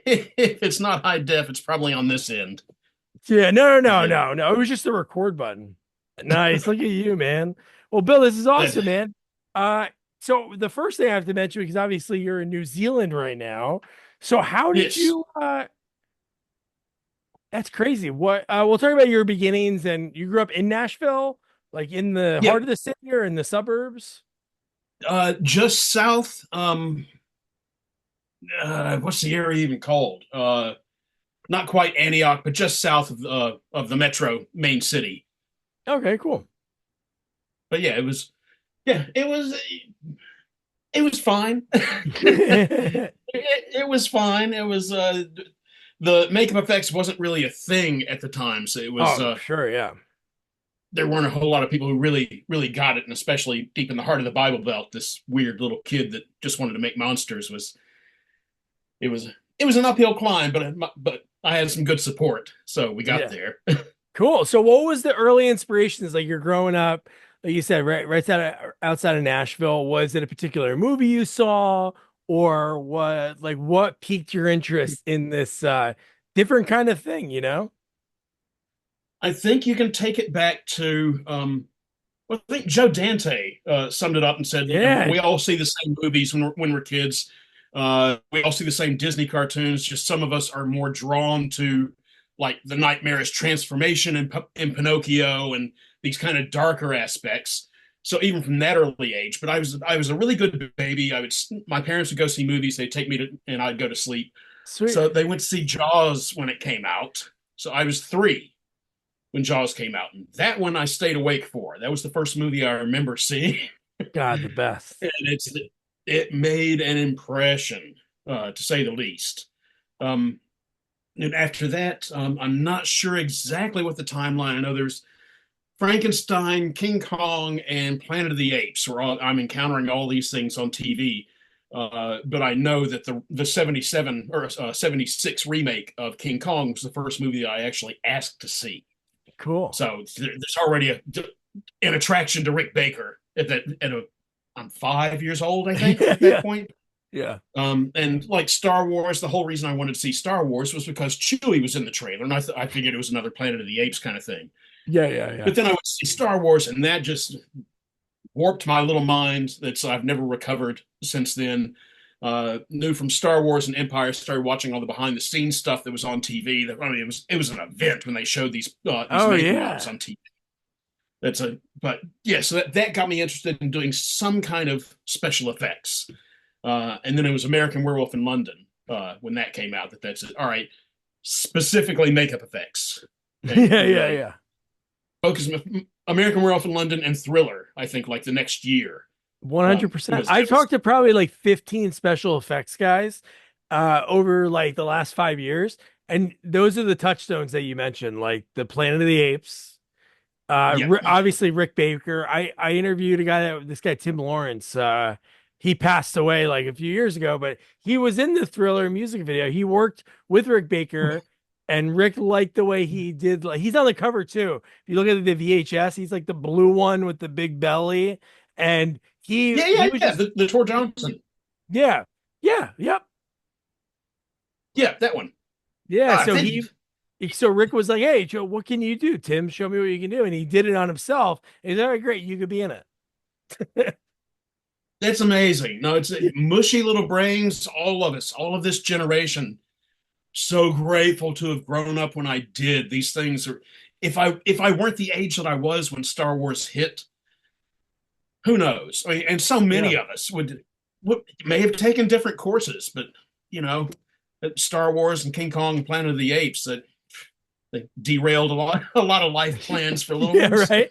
if it's not high def, it's probably on this end. Yeah, no, no, no, But no, no. It was just the record button. Nice. Look at you, man. Well, Bill, this is that, awesome, man. Uh, so the first thing I have to mention, because obviously you're in New Zealand right now. So how did yes, you that's crazy. What we'll talk about your beginnings, and you grew up in Nashville, like in the heart yep. of the city or in the suburbs? Just south. What's the area even called? Not quite Antioch, but just south of the metro main city. Okay, cool. But yeah, yeah, it was fine. It was fine. It was the makeup effects wasn't really a thing at the time, so it was Oh, sure, yeah. there weren't a whole lot of people who really got it, and especially deep in the heart of the Bible Belt, this weird little kid that just wanted to make monsters was it was it was an uphill climb, but I had some good support, so we got Yeah. there. Cool. So what was the early inspirations? Like you're growing up, like you said, right outside of Nashville. Was it a particular movie you saw, or what piqued your interest in this different kind of thing, you know? I think you can take it back to well, I think Joe Dante summed it up and said, Yeah. we all see the same movies when we're kids. We all see the same Disney cartoons. Just some of us are more drawn to like the nightmarish transformation in Pinocchio and these kind of darker aspects. So even from that early age, but I was a really good baby. My parents would go see movies. They'd take me to and I'd go to sleep. So Sweet. they went to see Jaws when it came out. So I was 3 when Jaws came out. And that one I stayed awake for. That was the first movie I remember seeing. God, the best. And it made an impression, to say the least. Um, and after that, I'm not sure exactly what the timeline. I know there's Frankenstein, King Kong, and Planet of the Apes. I'm encountering all these things on TV. But I know that the 77 or 76 remake of King Kong was the first movie that I actually asked to see. Cool. So there's already an attraction to Rick Baker I'm 5 years old, I think, Yeah, at that yeah, point. yeah. And like Star Wars, the whole reason I wanted to see Star Wars was because Chewie was in the trailer, and I figured it was another Planet of the Apes kind of thing. Yeah, yeah, yeah. But then I would see Star Wars, and that just warped my little mind. That's I've never recovered since then. Knew from Star Wars and Empire, started watching all the behind the scenes stuff that was on TV. That I mean, it was an event when they showed these Oh making ofs yeah. on TV. But yeah, so that got me interested in doing some kind of special effects. And then it was American Werewolf in London when that came out. That's it. All right, specifically makeup effects, and Yeah, we yeah, really yeah. focused American Werewolf in London and Thriller. I think like the next year 100%. was I've that was talked to probably like 15 special effects guys over like the last 5 years. And those are the touchstones that you mentioned, like the Planet of the Apes. yeah. Obviously Rick Baker. I interviewed this guy, Tim Lawrence. He passed away like a few years ago, but he was in the Thriller music video. He worked with Rick Baker, and Rick liked the way he did. Like he's on the cover too. If you look at the VHS, he's like the blue one with the big belly, and Yeah, he yeah, was yeah. just The Tor Johnson. yeah, yeah, yep, Yeah, that one. yeah. I think So Rick was like, "Hey, Joe, what can you do? Tim, show me what you can do," and he did it on himself. And he's all right, great, you could be in it. that's amazing. No, it's mushy little brains, all of us, all of this generation. So grateful to have grown up when I did. These things are if I weren't the age that I was when Star Wars hit, who knows? I mean, and so Yeah. many of us would may have taken different courses, but you know, Star Wars and King Kong and Planet of the Apes that they derailed a lot of life plans for little Yeah, ones. right.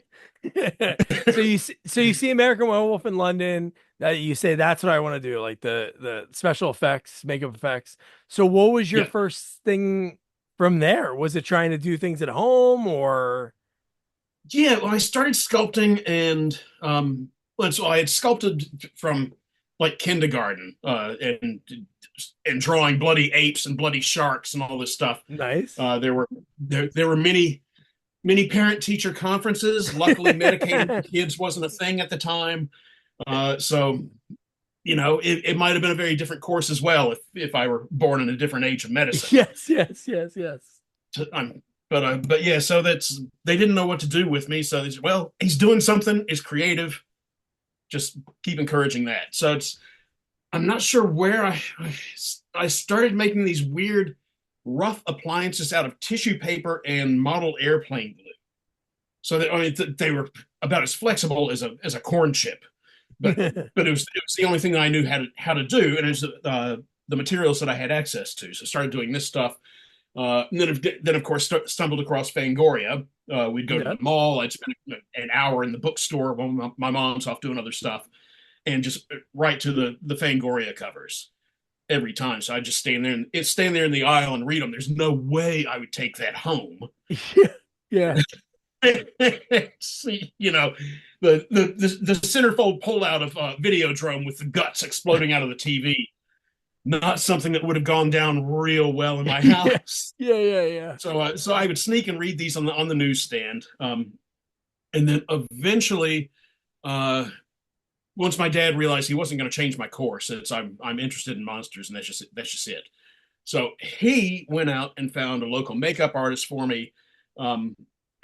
So you see American Werewolf in London that you say that's what I want to do, like the special effects, makeup effects. So what was your Yeah. first thing from there? Was it trying to do things at home or Yeah, well, I started sculpting and so I had sculpted from like kindergarten and drawing bloody apes and bloody sharks and all this stuff. nice? There were many parent teacher conferences. Luckily, medicating kids wasn't a thing at the time, so it might have been a very different course as well if I were born in a different age of medicine. Yes, yes, yes, yes. But yeah, so they didn't know what to do with me. So they said, well, he's doing something. It's creative. Just keep encouraging that. So I'm not sure where I started making these weird rough appliances out of tissue paper and model airplane glue. So that, I mean, they were about as flexible as a corn chip, but it was the only thing that I knew how to do, and it was the materials that I had access to. So I started doing this stuff. Then of course stumbled across Fangoria. We'd go to Yeah. the mall. I'd spend an hour in the bookstore while my mom's off doing other stuff, and just right to the Fangoria covers every time. So I just stand there in the aisle and read them. There's no way I would take that home. Yeah. Yeah. you know, the centerfold pullout of Videodrome with the guts exploding out of the TV. Not something that would have gone down real well in my Yeah. house. Yeah. Yeah. Yeah. So I would sneak and read these on the newsstand, and then eventually, uh, once my dad realized he wasn't going to change my course, it's I'm interested in monsters, and that's just it. So he went out and found a local makeup artist for me. Um,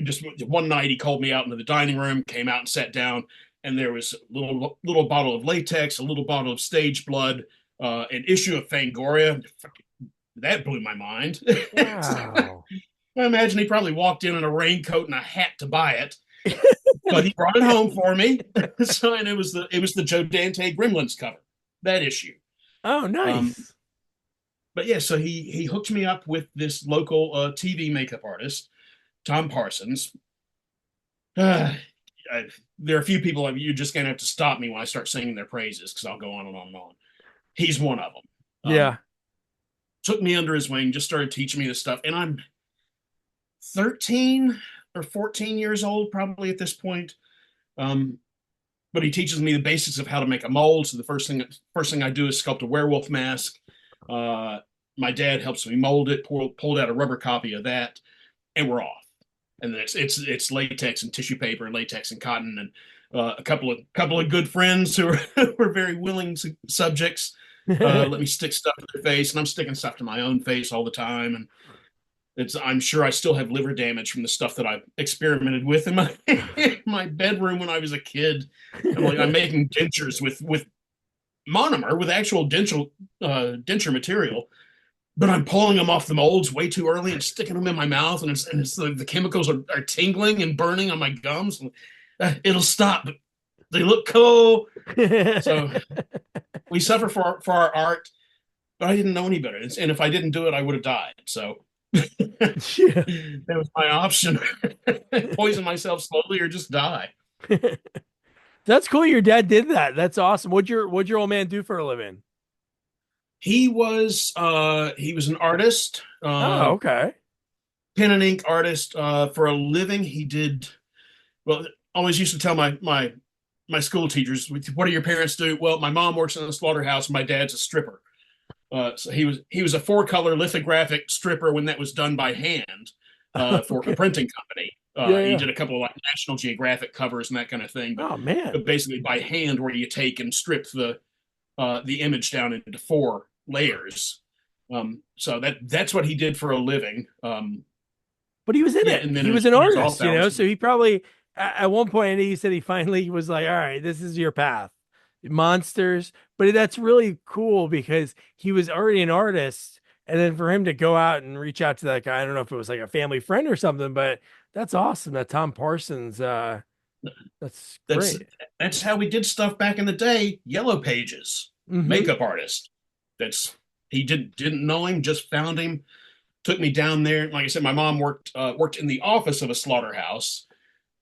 just one night, he called me out into the dining room, came out and sat down, and there was a little bottle of latex, a little bottle of stage blood, an issue of Fangoria. That blew my mind. Wow. I imagine he probably walked in a raincoat and a hat to buy it, but he brought it home for me. So, and it was the Joe Dante Gremlins cover, that issue. Oh, Um, nice. but yeah, so he hooked me up with this local TV makeup artist, Tom Parsons. Uh, there are a few people you're just gonna have to stop me when I start singing their praises because I'll go on and on and on. He's one of them. Yeah. Took me under his wing, just started teaching me this stuff, and I'm 13 or 14 years old probably at this point. Um, but he teaches me the basics of how to make a mold. So the first thing I do is sculpt a werewolf mask. Uh, my dad helps me mold it, pulled out a rubber copy of that, and we're off. And then it's latex and tissue paper and latex and cotton and a couple of good friends who were very willing subjects. Let me stick stuff to their face, and I'm sticking stuff to my own face all the time. And I'm sure I still have liver damage from the stuff that I experimented with in my my bedroom when I was a kid. I'm making dentures with monomer, with actual denture material, but I'm pulling them off the molds way too early and sticking them in my mouth, and it's the chemicals are tingling and burning on my gums. It'll stop, but they look cool. So we suffer for our art, but I didn't know any better. And if I didn't do it, I would have died. So Yeah. that was my option: poison myself slowly or just die. That's cool. Your dad did that. That's awesome. What'd your old man do for a living? He was an artist, Oh, okay. pen and ink artist for a living. He did well. Always used to tell my school teachers, "What do your parents do?" Well, my mom works in a slaughterhouse. My dad's a stripper. So he was a four-color lithographic stripper when that was done by hand for a Okay. printing company. Yeah, He yeah. did a couple of like National Geographic covers and that kind of thing, but, Oh man. but basically by hand, where you take and strip the image down into four layers. So that's what he did for a living. But he was in Yeah, it. and then He in was his, an in his off artist, you know. hours, So he probably at one point he said he finally was like, "All right, this is your path, monsters." But that's really cool because he was already an artist, and then for him to go out and reach out to that guy, I don't know if it was like a family friend or something, but that's awesome. That Tom Parsons, that's that's great. that's how we did stuff back in the day. Yellow Pages, Hmm. makeup artist. That's he didn't know him, just found him, took me down there. Like I said, my mom worked in the office of a slaughterhouse,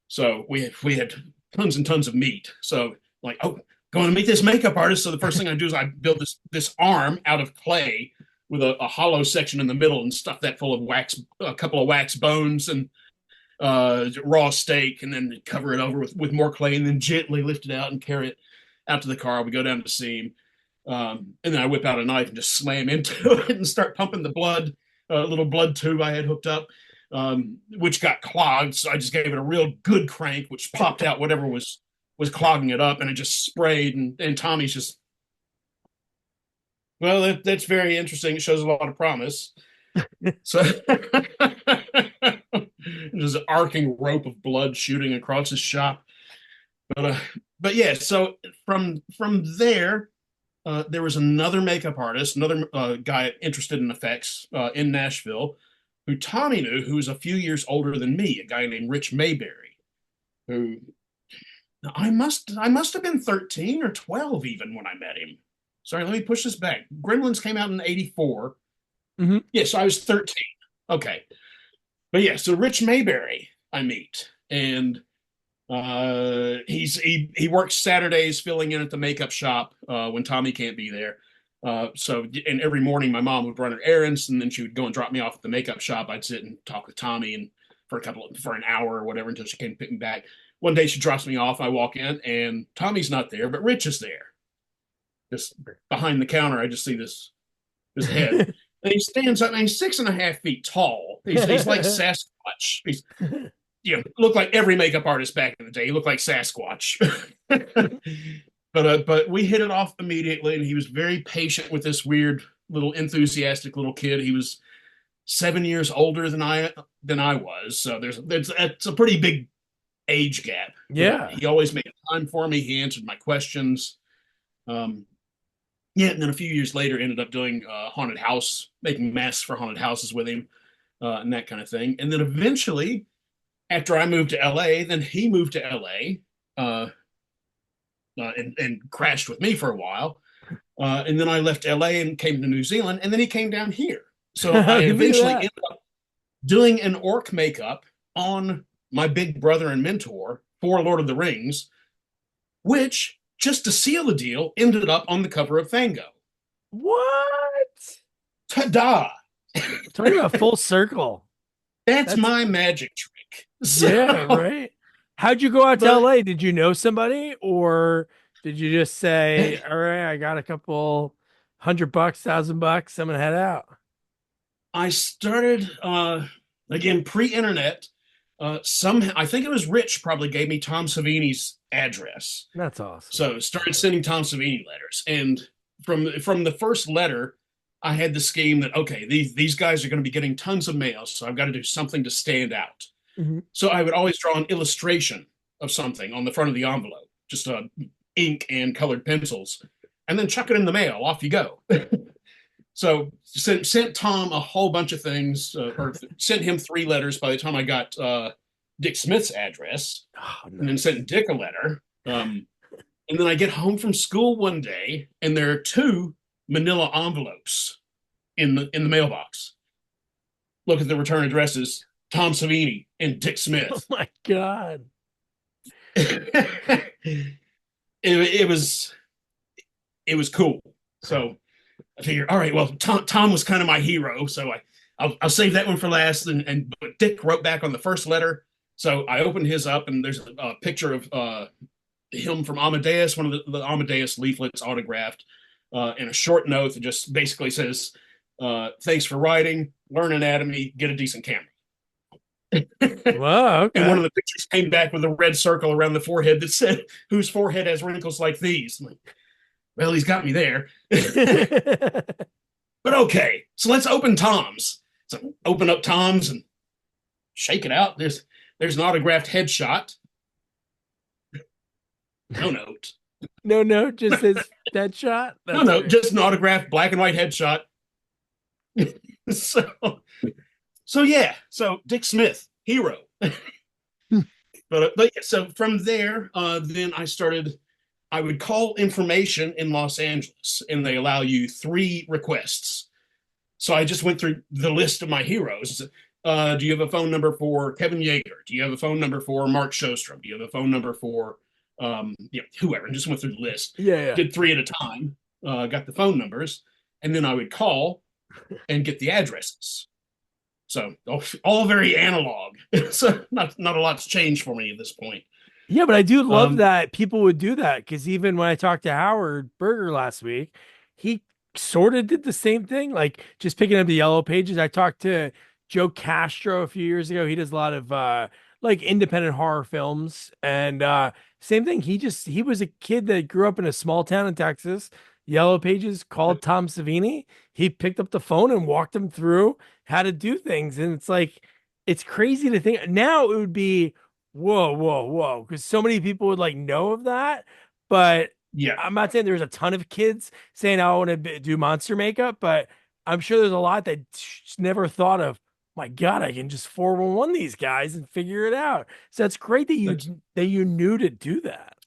so we had tons and tons of meat. So like, oh, going to meet this makeup artist. So the first thing I do is I build this arm out of clay with a hollow section in the middle and stuff that full of a couple of wax bones and raw steak, and then cover it over with more clay, and then gently lift it out and carry it out to the car. We go down to see him. And then I whip out a knife and just slam into it and start pumping the blood, a little blood tube I had hooked up, which got clogged. So I just gave it a real good crank, which popped out whatever was clogging it up, and it just sprayed. And Tommy's just Well, that's very interesting. It shows a lot of promise. So there's an arcing rope of blood shooting across his shop. But but yeah, so from there, there was another makeup artist, another guy interested in effects in Nashville, who Tommy knew, who was a few years older than me, a guy named Rich Mayberry, who I must have been 13 or 12 even when I met him. Sorry, let me push this back. Gremlins came out in 84. Hmm. Yeah, so I was 13. Okay. But yeah, so Rich Mayberry I meet. And he works Saturdays filling in at the makeup shop when Tommy can't be there. And every morning my mom would run her errands and then she would go and drop me off at the makeup shop. I'd sit and talk with Tommy and for an hour or whatever until she came to pick me back. One day she drops me off. I walk in and Tommy's not there, but Rich is there. Just behind the counter, I just see this head. And he stands up and he's 6.5 feet tall. He's like Sasquatch. He's looked like every makeup artist back in the day. He looked like Sasquatch. But we hit it off immediately, and he was very patient with this weird little enthusiastic little kid. He was 7 years older than I was, so that's a pretty big age gap. But Yeah. he always made time for me. He answered my questions. Um, yeah, and then a few years later, ended up doing haunted house, making masks for haunted houses with him, and that kind of thing. And then eventually, after I moved to LA, then he moved to LA and crashed with me for a while. And then I left LA and came to New Zealand, and then he came down here. So I Look at eventually that. ended up doing an orc makeup on my big brother and mentor for Lord of the Rings, which, just to seal the deal, ended up on the cover of Fango. What? Ta-da! Talking about full circle. That's That's my magic trick. Yeah, So, right. How'd you go out to but LA? Did you know somebody or did you just say, all right, I got a couple $100, $1,000, I'm gonna head out? I started again pre-internet. Somehow, I think it was Rich probably gave me Tom Savini's address, That's awesome. so started sending Tom Savini letters. And from the first letter, I had the scheme that okay, these guys are going to be getting tons of mail, so I've got to do something to stand out. Mhm. So I would always draw an illustration of something on the front of the envelope, just ink and colored pencils, and then chuck it in the mail. Off you go. So sent Tom a whole bunch of things, or sent him 3 letters by the time I got Dick Smith's address, Oh, and then nice. sent Dick a letter. And then I get home from school one day, and there are 2 manila envelopes in the mailbox. Look at the return addresses: Tom Savini and Dick Oh Smith. my God. It was cool. So I figured, all right, well, Tom was kind of my hero, so I'll save that one for last. And but Dick wrote back on the first letter, so I opened his up, and there's a picture of him from Amadeus, one of the Amadeus leaflets autographed, and a short note that just basically says, "Thanks for writing. Learn anatomy. Get a decent camera." Well, And one okay. of the pictures came back with a red circle around the forehead that said, "Whose forehead has wrinkles like these?" I'm like, well, he's got me there. But okay, so let's open Tom's. So open up Tom's and shake it out. There's an autographed headshot. No note. No, no, just his dead shot. No That's note. great. Just an autographed black and white headshot. so so yeah. So Dick Smith, hero. But yeah, so from there, then I started. I would call information in Los Angeles, and they allow you 3 requests. So I just went through the list of my heroes. Do you have a phone number for Kevin Yeager? Do you have a phone number for Mark Shostrom? Do you have a phone number for whoever? And just went through the list. Yeah, yeah. Did 3 at a time. Got the phone numbers, and then I would call and get the addresses. So all very analog. So not a lot's changed for me at this point. Yeah, but I do love Um, that people would do that because even when I talked to Howard Berger last week, he sort of did the same thing, like just picking up the yellow pages. I talked to Joe Castro a few years ago. He does a lot of like independent horror films and same thing. He was a kid that grew up in a small town in Texas, Yellow Pages, called Tom Savini. He picked up the phone and walked him through how to do things. And it's like, it's crazy to think now it would be whoa, whoa, whoa, because so many people would like know of that. But Yeah. I'm not saying there's a ton of kids saying I want to do monster makeup, but I'm sure there's a lot that just never thought of. My God, I can just 411 these guys and figure it out. So it's great that That's, you knew to do that.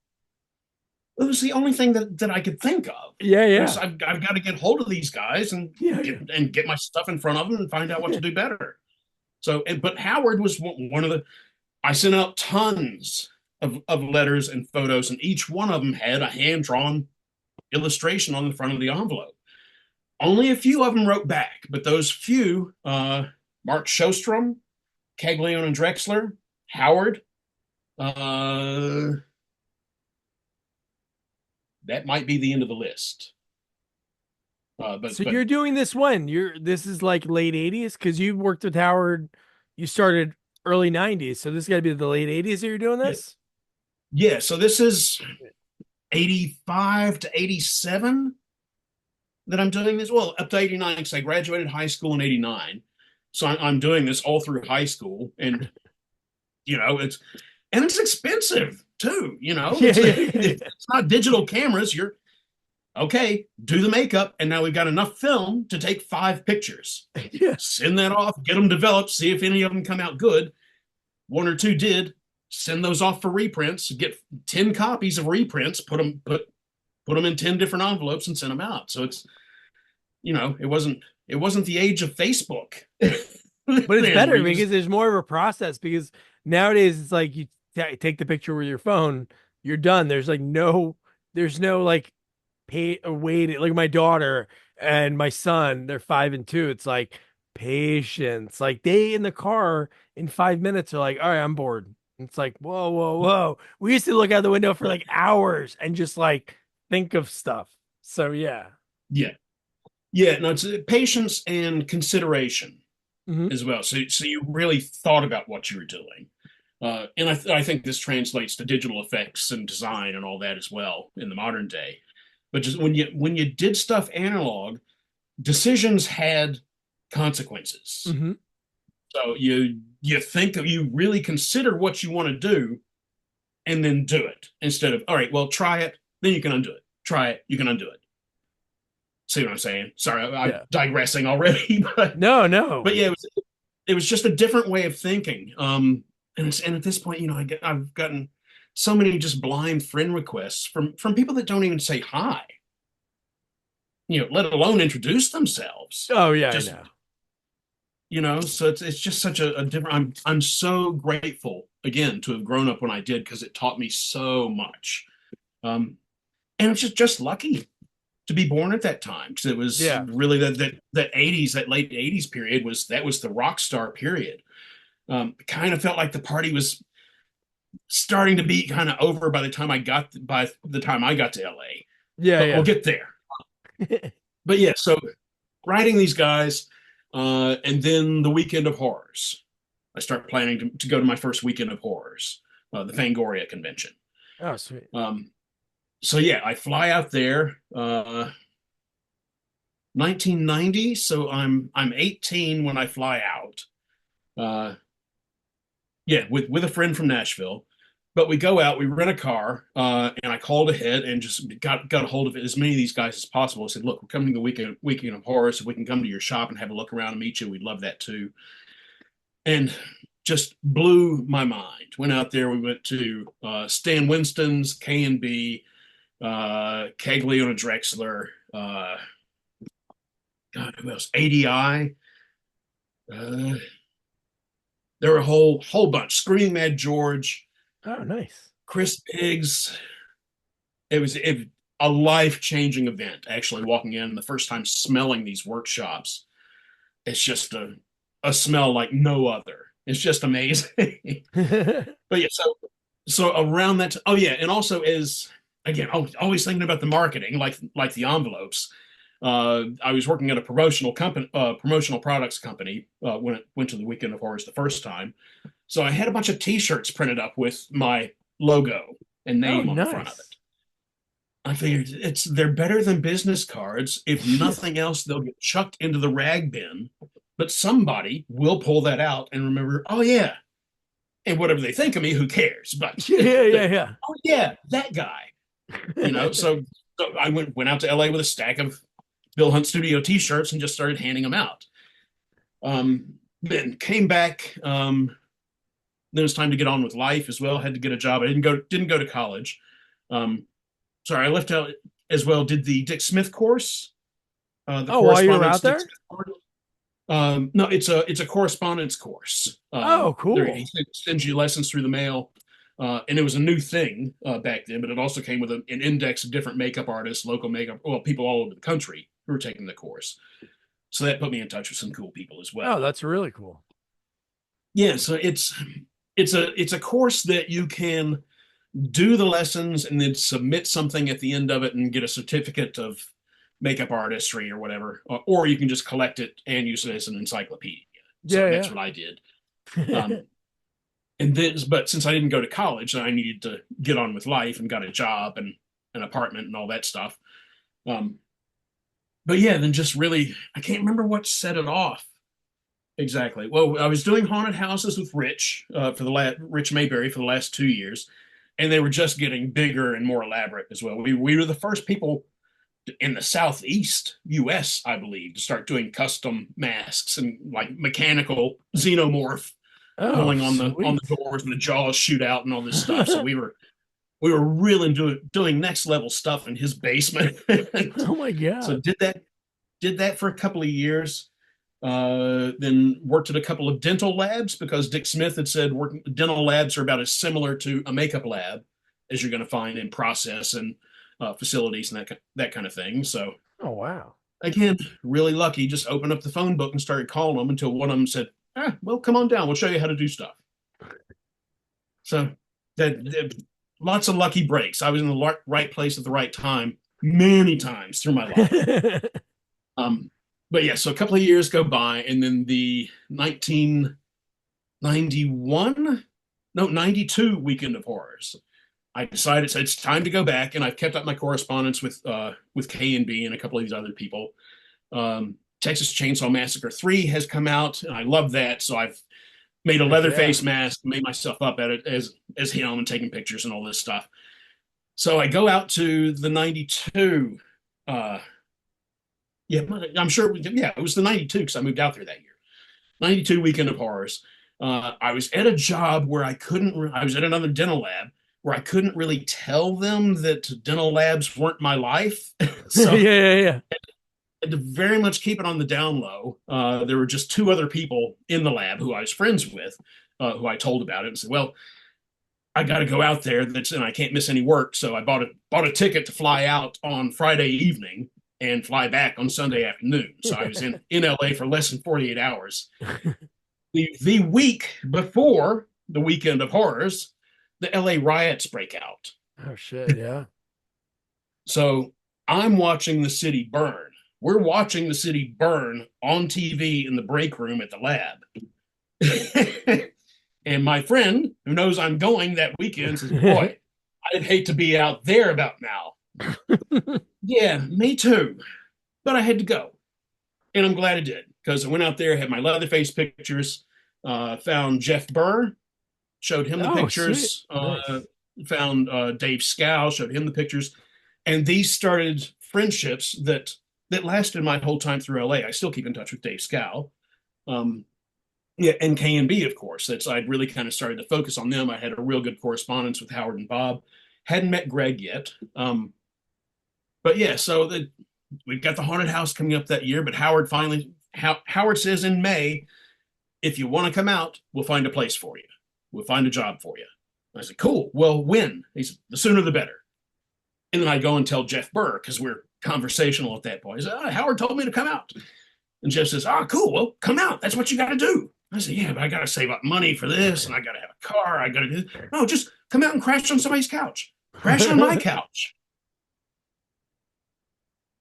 it was the only thing that I could think of. Yeah, Because yeah, I've got to get hold of these guys and yeah, yeah. get my stuff in front of them and find out what to do better. So, but Howard was one of the. I sent out tons of letters and photos, and each one of them had a hand drawn illustration on the front of the envelope. Only a few of them wrote back, but those few, Mark Shostrom, Caglione and Drexler, Howard, uh, that might be the end of the list. So But you're doing this when this is like late 80s because you worked with Howard, you started early 90s. So this got to be the late 80s that you're doing yeah, this? yeah. So this is 85 to 87 that I'm doing this. Well, up to 89 because I graduated high school in 89. So I'm doing this all through high school, and it's expensive too. Yeah, yeah, It's not digital cameras. You're okay. Do the makeup, and now we've got enough film to take 5 pictures. yeah. Send that off, get them developed, see if any of them come out good. One or two did. Send those off for reprints. Get 10 copies of reprints. Put them in 10 different envelopes and send them out. So it's it wasn't the age of Facebook. But it's Then where better you just because there's more of a process because nowadays it's like you take the picture with your phone, you're done. There's no like pay wait. Like my daughter and my son, they're 5 and 2. It's like patience. Like they in the car in 5 minutes are like, all right, I'm bored. It's like, whoa, whoa, whoa. We used to look out the window for like hours and just like think of stuff. So yeah. yeah. Yeah, no, it's patience and consideration Hmm. as well. So you really thought about what you were doing. And I think this translates to digital effects and design and all that as well in the modern day. But just when you did stuff analog, decisions had consequences. Hmm. So you really consider what you want to do and then do it instead of, all right, well, try it, then you can undo it. Try it, you can undo it. See what I'm saying? Sorry, I'm Yeah. digressing already, but No, no. yeah, it was just a different way of thinking. And at this point, I've gotten so many just blind friend requests from people that don't even say hi, let alone introduce themselves. Oh yeah, I Just know. so it's just such a different. I'm so grateful again to have grown up when I did because it taught me so much. Um, and it's just lucky to be born at that time because it was Yeah. really that 80s, that late 80s period was the rock star period. Kind of felt like the party was starting to be kind of over by the time I got to LA, Yeah, but we'll yeah. get there. But yeah, so writing these guys, and then the weekend of horrors. I start planning to go to my first weekend of horrors, the Fangoria convention. Oh, sweet. So yeah, I fly out there, 1990. So I'm 18 when I fly out. Uh, yeah, with a friend from Nashville. But we go out, we rent a car, and I called ahead and just got a hold of as many of these guys as possible. I said, "Look, we're coming to the weekend of horror. So if we can come to your shop and have a look around and meet you, we'd love that too." And just blew my mind. Went out there. We went to Stan Winston's, K&B, Caglione Drexler, God, who else? ADI. Uh, there were a whole bunch. Screaming Mad George, Oh, nice. Chris Biggs. It was a life-changing event. Actually, walking in the first time, smelling these workshops. It's just a smell like no other. It's just amazing. But yeah, so around that. Oh yeah, and also is again always thinking about the marketing, like the envelopes. I was working at a promotional products company when it went to the Weekend of Horrors the first time. So I had a bunch of T-shirts printed up with my logo and Oh, name on the front of it. nice. I figured they're better than business cards. If nothing else, they'll get chucked into the rag bin, but somebody will pull that out and remember, oh yeah, and whatever they think of me, who cares? But Yeah, yeah, yeah. oh yeah, that guy, So I went out to LA with a stack of Bill Hunt Studio T-shirts and just started handing them out. Then came back. Then it was time to get on with life as well. Had to get a job. I didn't go to college. Um, sorry, I left out as well. Did the Dick Smith course, the Oh, while you were correspondence out Dick there? Smith course. No, it's a correspondence course. Oh, He cool. sends you lessons through the mail, and it was a new thing back then. But it also came with an index of different makeup artists, local makeup, well, people all over the country who were taking the course. So that put me in touch with some cool people as Oh, well. that's really cool. Yeah, so it's a course that you can do the lessons and then submit something at the end of it and get a certificate of makeup artistry or whatever, or you can just collect it and use it as an encyclopedia. So that's Yeah, what I did. yeah. Um, and then, but since I didn't go to college, I needed to get on with life and got a job and an apartment and all that stuff. Um, but yeah, then just really, I can't remember what set it off exactly. Well, I was doing haunted houses with Rich for Rich Mayberry for the last 2 years, and they were just getting bigger and more elaborate as well. We were the first people in the Southeast U.S., I believe, to start doing custom masks and like mechanical xenomorph Oh, pulling on sweet. the doors and the jaws shoot out and all this stuff. So we were really doing next level stuff in his basement. Oh my So God. did that for a couple of years. Then worked at a couple of dental labs because Dick Smith had said dental labs are about as similar to a makeup lab as you're going to find in process and facilities and that kind of thing. So Oh wow. again, really lucky. Just opened up the phone book and started calling them until one of them said, well, come on down. We'll show you how to do stuff. So that lots of lucky breaks. I was in the right place at the right time many times through my life. Um, but yeah, so a couple of years go by, and then the 1991, no, 92 Weekend of Horrors. I decided it's time to go back, and I've kept up my correspondence with K and B and a couple of these other people. Texas Chainsaw Massacre 3 has come out, and I love that. So I've made a Heck yeah. Leatherface mask, made myself up at it as him and taking pictures and all this stuff. So I go out to the 92. Yeah, I'm sure. Yeah, it was the 92 because I moved out there that year. 92 Weekend of Horrors. I was at a job where I was at another dental lab where I couldn't really tell them that dental labs weren't my life. Yeah, So yeah, yeah. I had to very much keep it on the down low. There were just two other people in the lab who I was friends with, who I told about it and said, well, I got to go out there. And I can't miss any work. So I bought a ticket to fly out on Friday evening and fly back on Sunday afternoon. So I was in LA for less than 48 hours. The week before the Weekend of Horrors, the LA riots break out. Oh shit, yeah. So I'm watching the city burn. We're watching the city burn on TV in the break room at the lab. And my friend, who knows I'm going that weekend, says, boy, I'd hate to be out there about now. Yeah, me too. But I had to go. And I'm glad I did because I went out there, had my Leatherface pictures, found Jeff Burr, showed him the Oh, sweet. pictures, Nice. found Dave Scow, showed him the pictures. And these started friendships that lasted my whole time through LA. I still keep in touch with Dave Scow. Um, yeah, and K and B, of course. I'd really kind of started to focus on them. I had a real good correspondence with Howard and Bob. Hadn't met Greg yet. But yeah, so we've got the haunted house coming up that year. But Howard says in May, if you want to come out, we'll find a place for you. We'll find a job for you. I said, cool. Well, when? He said, the sooner the better. And then I go and tell Jeff Burr because we're conversational at that point. He said, Howard told me to come out. And Jeff says, cool. Well, come out. That's what you got to do. I said, yeah, but I got to save up money for this and I got to have a car. I got to do this. No, just come out and crash on somebody's couch. Crash on my couch.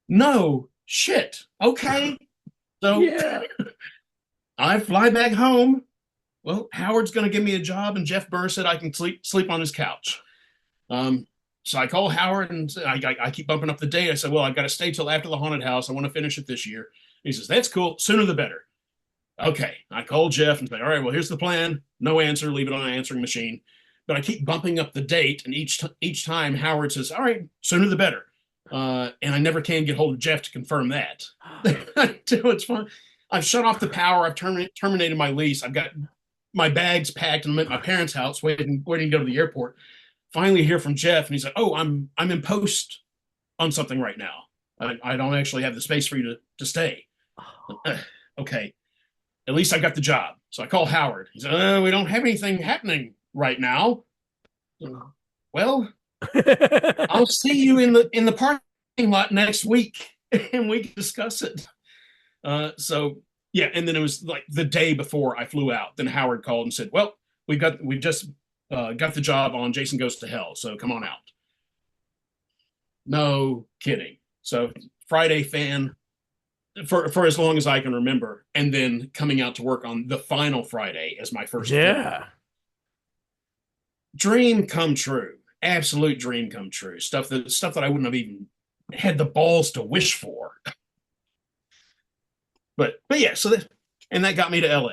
No, shit. Okay. So Yeah. I fly back home. Well, Howard's going to give me a job, and Jeff Burr said I can sleep on his couch. Um, So I call Howard and I keep bumping up the date. I said, well, I've got to stay till after the haunted house. I want to finish it this year. He says, that's cool. Sooner the better. Okay. I call Jeff and say, all right, well, here's the plan. No answer. Leave it on an answering machine. But I keep bumping up the date, and each time Howard says, all right, sooner the better. And I never can get hold of Jeff to confirm that. It's fun. I've shut off the power. I've terminated my lease. I've got my bags packed, and I'm at my parents' house waiting to go to the airport. Finally hear from Jeff, and he's like, oh, I'm in post on something right now. I don't actually have the space for you to stay. Okay. At least I got the job. So I call Howard. He said, we don't have anything happening right now. Well, I'll see you in the parking lot next week, and we can discuss it. So yeah, and then it was like the day before I flew out. Then Howard called and said, "Well, we just got the job on Jason Goes to Hell, so come on out." No kidding. So Friday fan for as long as I can remember, and then coming out to work on the final Friday as my first film. Dream come true. Absolute dream come true. Stuff that I wouldn't have even had the balls to wish for. But yeah, and that got me to LA.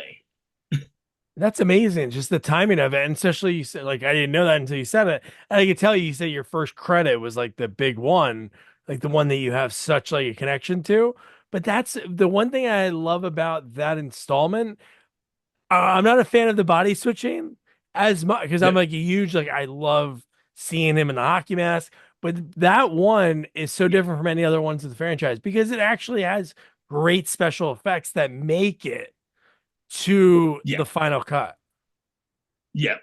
That's amazing. Just the timing of it. And especially you said, like, I didn't know that until you said it. And I could tell you said your first credit was like the big one, like the one that you have such like a connection to. But that's the one thing I love about that installment. I'm not a fan of the body switching as much because I'm Yeah, like a huge, like, I love seeing him in the hockey mask. But that one is so different from any other ones in the franchise because it actually has great special effects that make it to yeah, the final cut. yeah.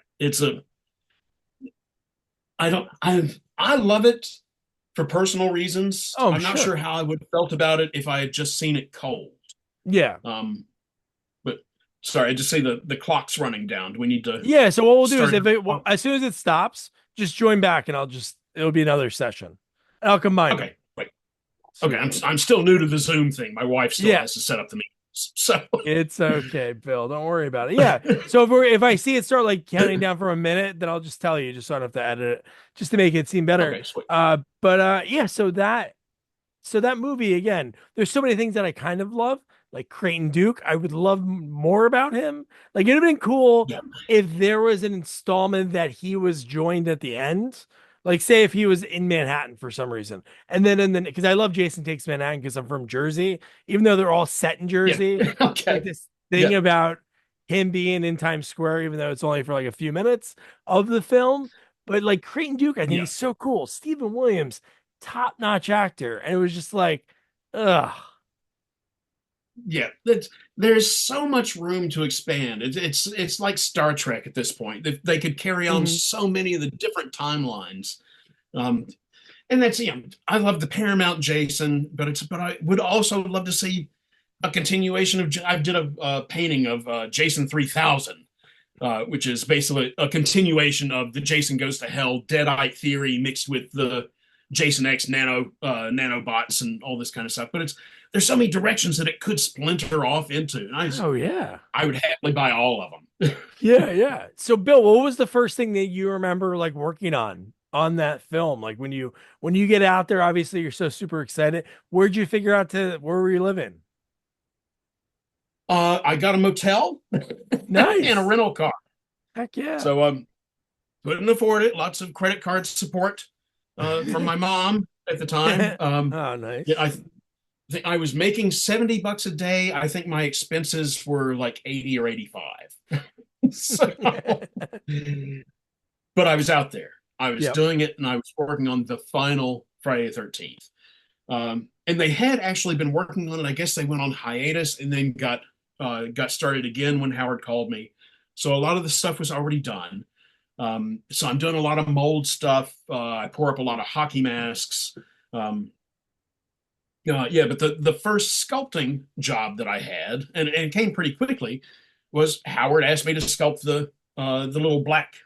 I love it for personal reasons. Oh, I'm I'm not sure sure. how I would have felt about it if I had just seen it cold. Yeah. Um, but sorry, I just say the clock's running down. Do we need to Yeah. So what we'll do is start? if it as soon as it stops, just join back and it'll be another session. And I'll combine them. Okay, wait. Okay, Sweet. I'm still new to the Zoom thing. My wife still Yeah. has to set up the meetings. So It's okay, Bill. Don't worry about it. Yeah. So if I see it start like counting down for a minute, then I'll just tell you, just so I don't have to edit it, just to make it seem better. okay, sweet. But yeah, so that movie again, there's so many things that I kind of love, like Creighton Duke. I would love more about him. Like it'd have been cool Yeah, if there was an installment that he was joined at the end. Like say if he was in Manhattan for some reason. And then because I love Jason Takes Manhattan because I'm from Jersey, even though they're all set in yeah. Jersey, like Okay. this Yeah, thing about him being in Times Square, even though it's only for like a few minutes of the film. But like Creighton Duke, I think yeah, he's so cool. Stephen Williams, top-notch actor. And it was just like, ugh. yeah. There's so much room to expand. It's like Star Trek at this point. They could carry on Mhm. so many of the different timelines. Um, and that's I love the Paramount Jason, but I would also love to see a continuation of. I did a painting of Jason 3000, which is basically a continuation of the Jason Goes to Hell Deadite theory mixed with the Jason X nanobots and all this kind of stuff. But there's so many directions that it could splinter off into, and Oh yeah. I would happily buy all of them. Yeah, yeah. So Bill, what was the first thing that you remember like working on that film? Like when you get out there, obviously you're so super excited. Where'd you figure out to where were you living? I got a motel and a Nice. rental car, Heck yeah. so couldn't afford it. Lots of credit card support from my mom at the time. Oh, Yeah, nice. I think I was making $70 a day. I think my expenses were like 80 or 85. So, but I was out there. I was Yep. doing it, and I was working on the final Friday the 13th. And they had actually been working on it. I guess they went on hiatus and then got started again when Howard called me. So a lot of the stuff was already done. So I'm doing a lot of mold stuff. I pour up a lot of hockey masks. Um, yeah, but the first sculpting job that I had, and it came pretty quickly, was Howard asked me to sculpt the little black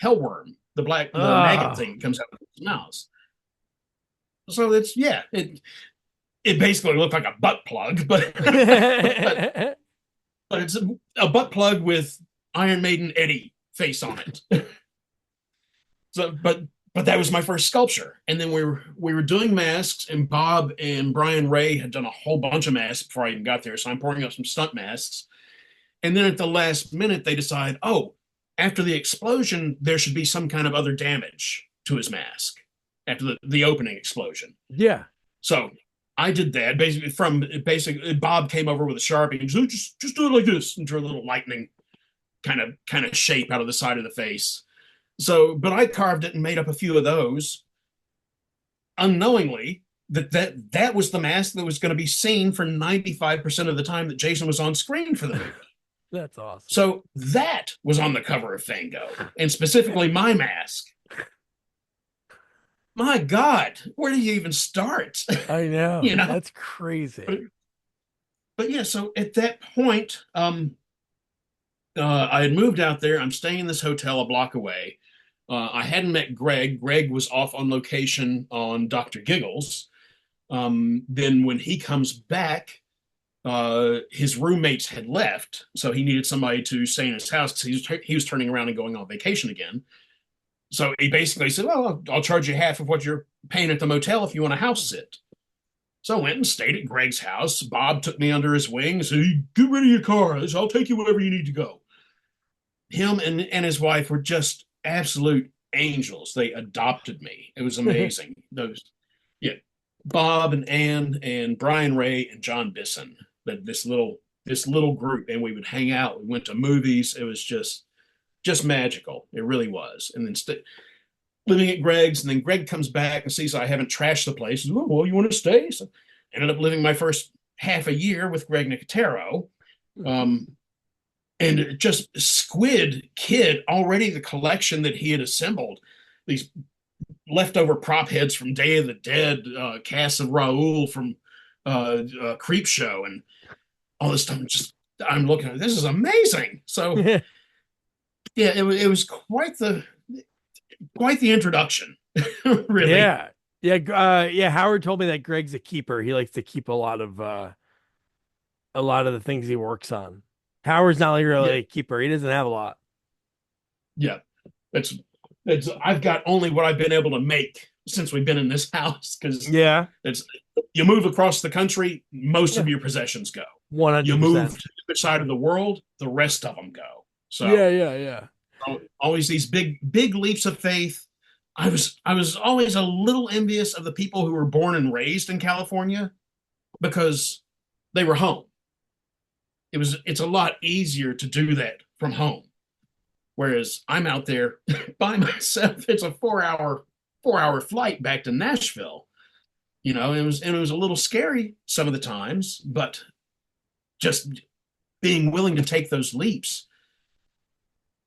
hellworm, the maggot Oh. thing that comes out of his mouth. So it's yeah, it basically looked like a butt plug, but but it's a butt plug with Iron Maiden Eddie face on it. So, but but that was my first sculpture. And then we were doing masks, and Bob and Brian Ray had done a whole bunch of masks before I even got there. So I'm pouring up some stunt masks. And then at the last minute, they decide, oh, after the explosion, there should be some kind of other damage to his mask after the opening explosion. Yeah. So I did that basically. Bob came over with a Sharpie and said, just do it like this, and drew a little lightning kind of shape out of the side of the face. So, but I carved it and made up a few of those unknowingly that was the mask that was going to be seen for 95% of the time that Jason was on screen for the movie. That's awesome. So that was on the cover of Fango, and specifically my mask. My God, where do you even start? I know. You know, That's crazy. but yeah. So at that point, I had moved out there. I'm staying in this hotel a block away. I hadn't met Greg. Greg was off on location on Dr. Giggles. Then when he comes back, his roommates had left, so he needed somebody to stay in his house because he was turning around and going on vacation again. So he basically said, "Well, I'll charge you half of what you're paying at the motel if you want to house sit." So I went and stayed at Greg's house. Bob took me under his wing and said, "Get rid of your car. I'll take you wherever you need to go." Him and his wife were just absolute angels. They adopted me. It was amazing. Those, yeah, Bob and Ann and Brian Ray and John Bisson. That this little group, and we would hang out. We went to movies. It was just magical. It really was. And then living at Greg's, and then Greg comes back and sees I haven't trashed the place. Says, well, you want to stay? So I ended up living my first half a year with Greg Nicotero. And just Squid Kid, already the collection that he had assembled, these leftover prop heads from Day of the Dead, casts of Raoul from Creep Show, and all this stuff. I'm looking at this is amazing. So yeah, it was quite the introduction, really. Yeah. Howard told me that Greg's a keeper. He likes to keep a lot of the things he works on. Howard's not like really Yeah, a keeper. He doesn't have a lot. yeah. It's I've got only what I've been able to make since we've been in this house because Yeah. it's you move across the country, most Yeah. of your possessions go. You move 100%. to the other side of the world, the rest of them go. So Yeah. always these big leaps of faith. I was always a little envious of the people who were born and raised in California because they were home. It's a lot easier to do that from home. Whereas I'm out there by myself. It's a 4-hour flight back to Nashville. It was a little scary some of the times, but just being willing to take those leaps,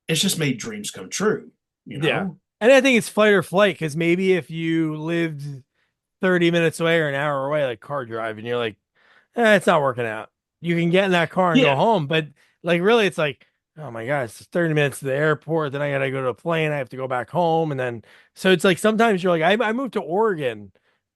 it's just made dreams come true, you Yeah. know? And I think it's fight or flight because maybe if you lived 30 minutes away or an hour away, like car drive, and you're like, it's not working out. You can get in that car and go Yeah, home. But like, really, it's like, oh my God, it's 30 minutes to the airport. Then I got to go to a plane. I have to go back home. And then, so it's like sometimes you're like, I moved to Oregon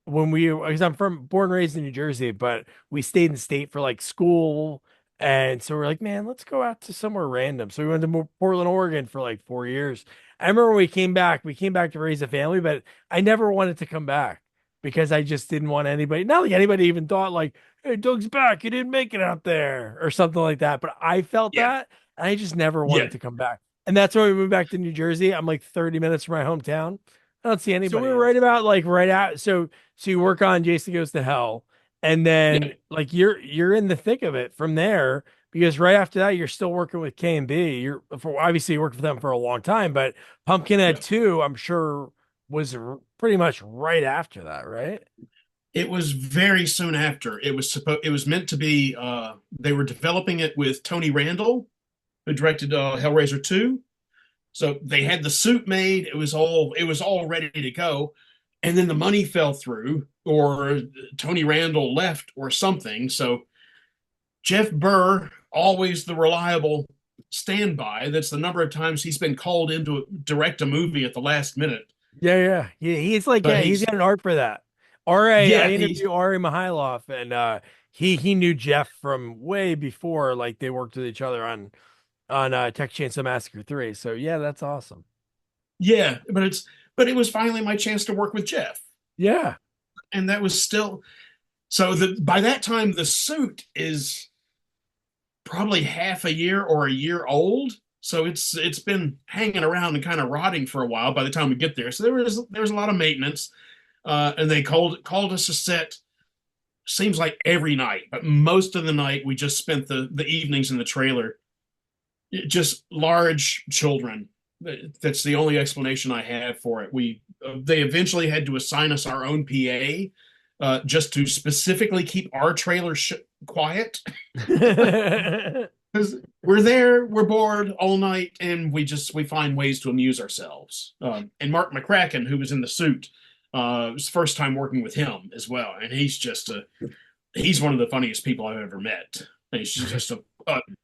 because I'm born and raised in New Jersey, but we stayed in state for like school. And so we're like, man, let's go out to somewhere random. So we went to Portland, Oregon for like 4 years. I remember when we came back to raise a family, but I never wanted to come back because I just didn't want anybody, not like anybody even thought like, hey, Doug's back. You didn't make it out there or something like that. But I felt yeah, that and I just never yeah. wanted to come back. And that's when we moved back to New Jersey. I'm like 30 minutes from my hometown. I don't see So we anybody were else. right about Right out. So you work on Jason Goes to Hell, and yeah, then like you're in the thick of it from there because right after that you're still working with K and B. You're for obviously you worked for them for a long time, but yeah. Pumpkinhead 2, I'm sure was pretty much right after that, right? It was very soon after. It was meant to be. They were developing it with Tony Randall, who directed Hellraiser 2. So they had the suit made. It was all ready to go, and then the money fell through, or Tony Randall left, or something. So Jeff Burr, always the reliable standby. That's the number of times he's been called in to direct a movie at the last minute. Yeah. He's like, But yeah, he's he's got an art for that. I yeah, he's interviewed Ari Mihailov, and he knew Jeff from way before, like they worked with each other on Tech Chainsaw Massacre 3. So yeah, that's awesome. yeah. But but it was finally my chance to work with Jeff. Yeah. And that was still so by that time the suit is probably half a year or a year old. So it's been hanging around and kind of rotting for a while by the time we get there. So there was a lot of maintenance. And they called us a set. Seems like every night, but most of the night we just spent the evenings in the trailer. Just large children. That's the only explanation I have for it. They eventually had to assign us our own PA, just to specifically keep our trailer quiet. Because we're there, we're bored all night, and we find ways to amuse ourselves. And Mark McCracken, who was in the suit, it was the first time working with him as well, and he's one of the funniest people I've ever met. He's just an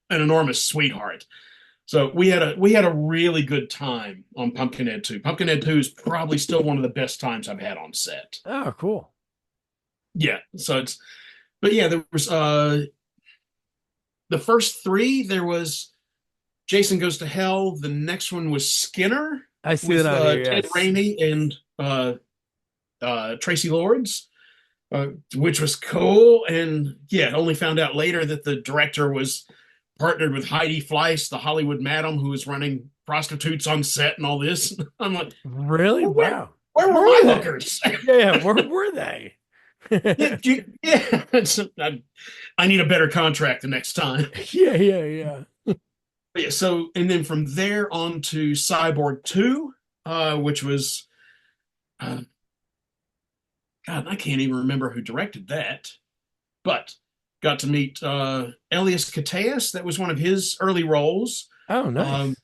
enormous sweetheart. So we had a really good time on Pumpkinhead 2. Pumpkinhead 2 is probably still one of the best times I've had on set. Oh, cool. Yeah, but yeah, there was the first three. There was Jason Goes to Hell. The next one was Skinner I see with that on here. Ted Yes. Raimi and Tracy Lords, which was cool. And yeah, only found out later that the director was partnered with Heidi Fleiss, the Hollywood madam who was running prostitutes on set and all this. I'm like, Really? well, Wow. where were my hookers? Yeah, where were they? Yeah, yeah. I need a better contract the next time. Yeah, yeah, yeah. But yeah, so and then from there on to Cyborg 2, which was God, I can't even remember who directed that, but got to meet Elias Koteas. That was one of his early roles. Oh, nice.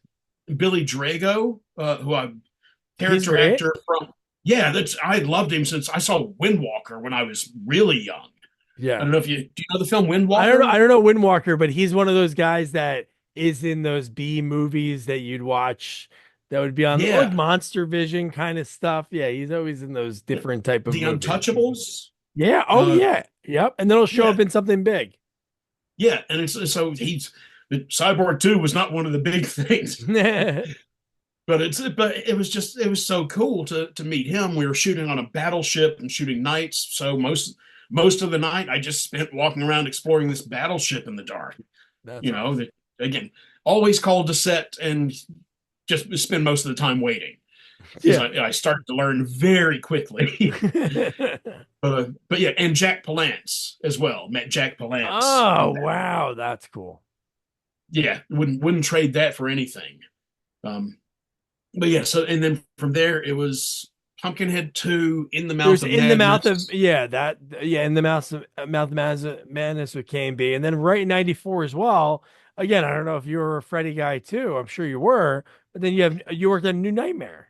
Billy Drago, who I'm He's character great. actor from. Yeah, that's I loved him since I saw Windwalker when I was really young. I Yeah. don't know if do you know the film I don't know. Windwalker? I don't know Windwalker, but he's one of those guys that is in those B movies that you'd watch that would be on like Yeah, Monster Vision kind of stuff. Yeah, he's always in those different type of The movies. Untouchables. Yeah. Oh, Uh, yeah. Yep. And then he'll show yeah, up in something big. yeah, and it's so he's Cyborg 2 was not one of the big things, but it was just it was so cool to meet him. We were shooting on a battleship and shooting nights, so most of the night I just spent walking around exploring this battleship in the dark. That's You know, awesome. that again, always called to set and just spend most of the time waiting because Yeah. I started to learn very quickly. But yeah, and Jack Palance as well. Met Jack Palance Oh, on that. wow. That's cool. Yeah, wouldn't trade that for anything. Um, but yeah, so and then from there it was Pumpkinhead 2, In the Mouth There's of in the mouth of Madness. yeah that yeah in the mouth of madness with K and B, and then right in '94 as well. Again, I don't know if you were a Freddy guy too. I'm sure you were, but then you worked on New Nightmare.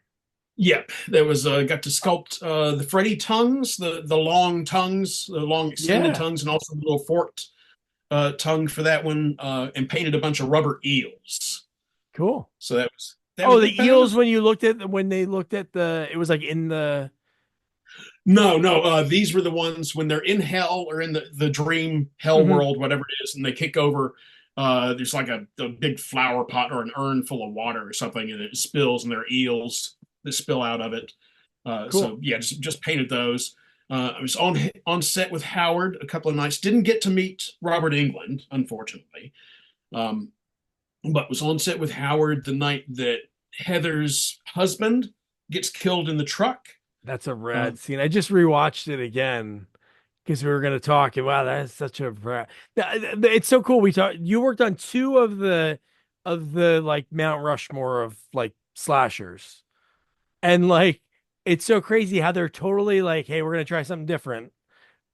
Yep, there was got to sculpt the Freddy tongues, the long tongues, the long extended Yeah, tongues, and also the little forked tongue for that one, and painted a bunch of rubber eels. cool. So that Oh, was the but it eels was when they looked at it was like in the no, these were the ones when they're in hell or in the dream hell Mhm. world, whatever it is, and they kick over. There's like a big flower pot or an urn full of water or something, and it spills, and there are eels that spill out of it. Cool. So yeah, just painted those. I was on set with Howard a couple of nights. Didn't get to meet Robert England, unfortunately, um, but was on set with Howard the night that Heather's husband gets killed in the truck. That's a Uh, rad scene. I just rewatched it again because we were going to talk. And wow, that is such a it's so cool. You worked on two of the like Mount Rushmore of like slashers. And like it's so crazy how they're totally like, hey, we're gonna try something different.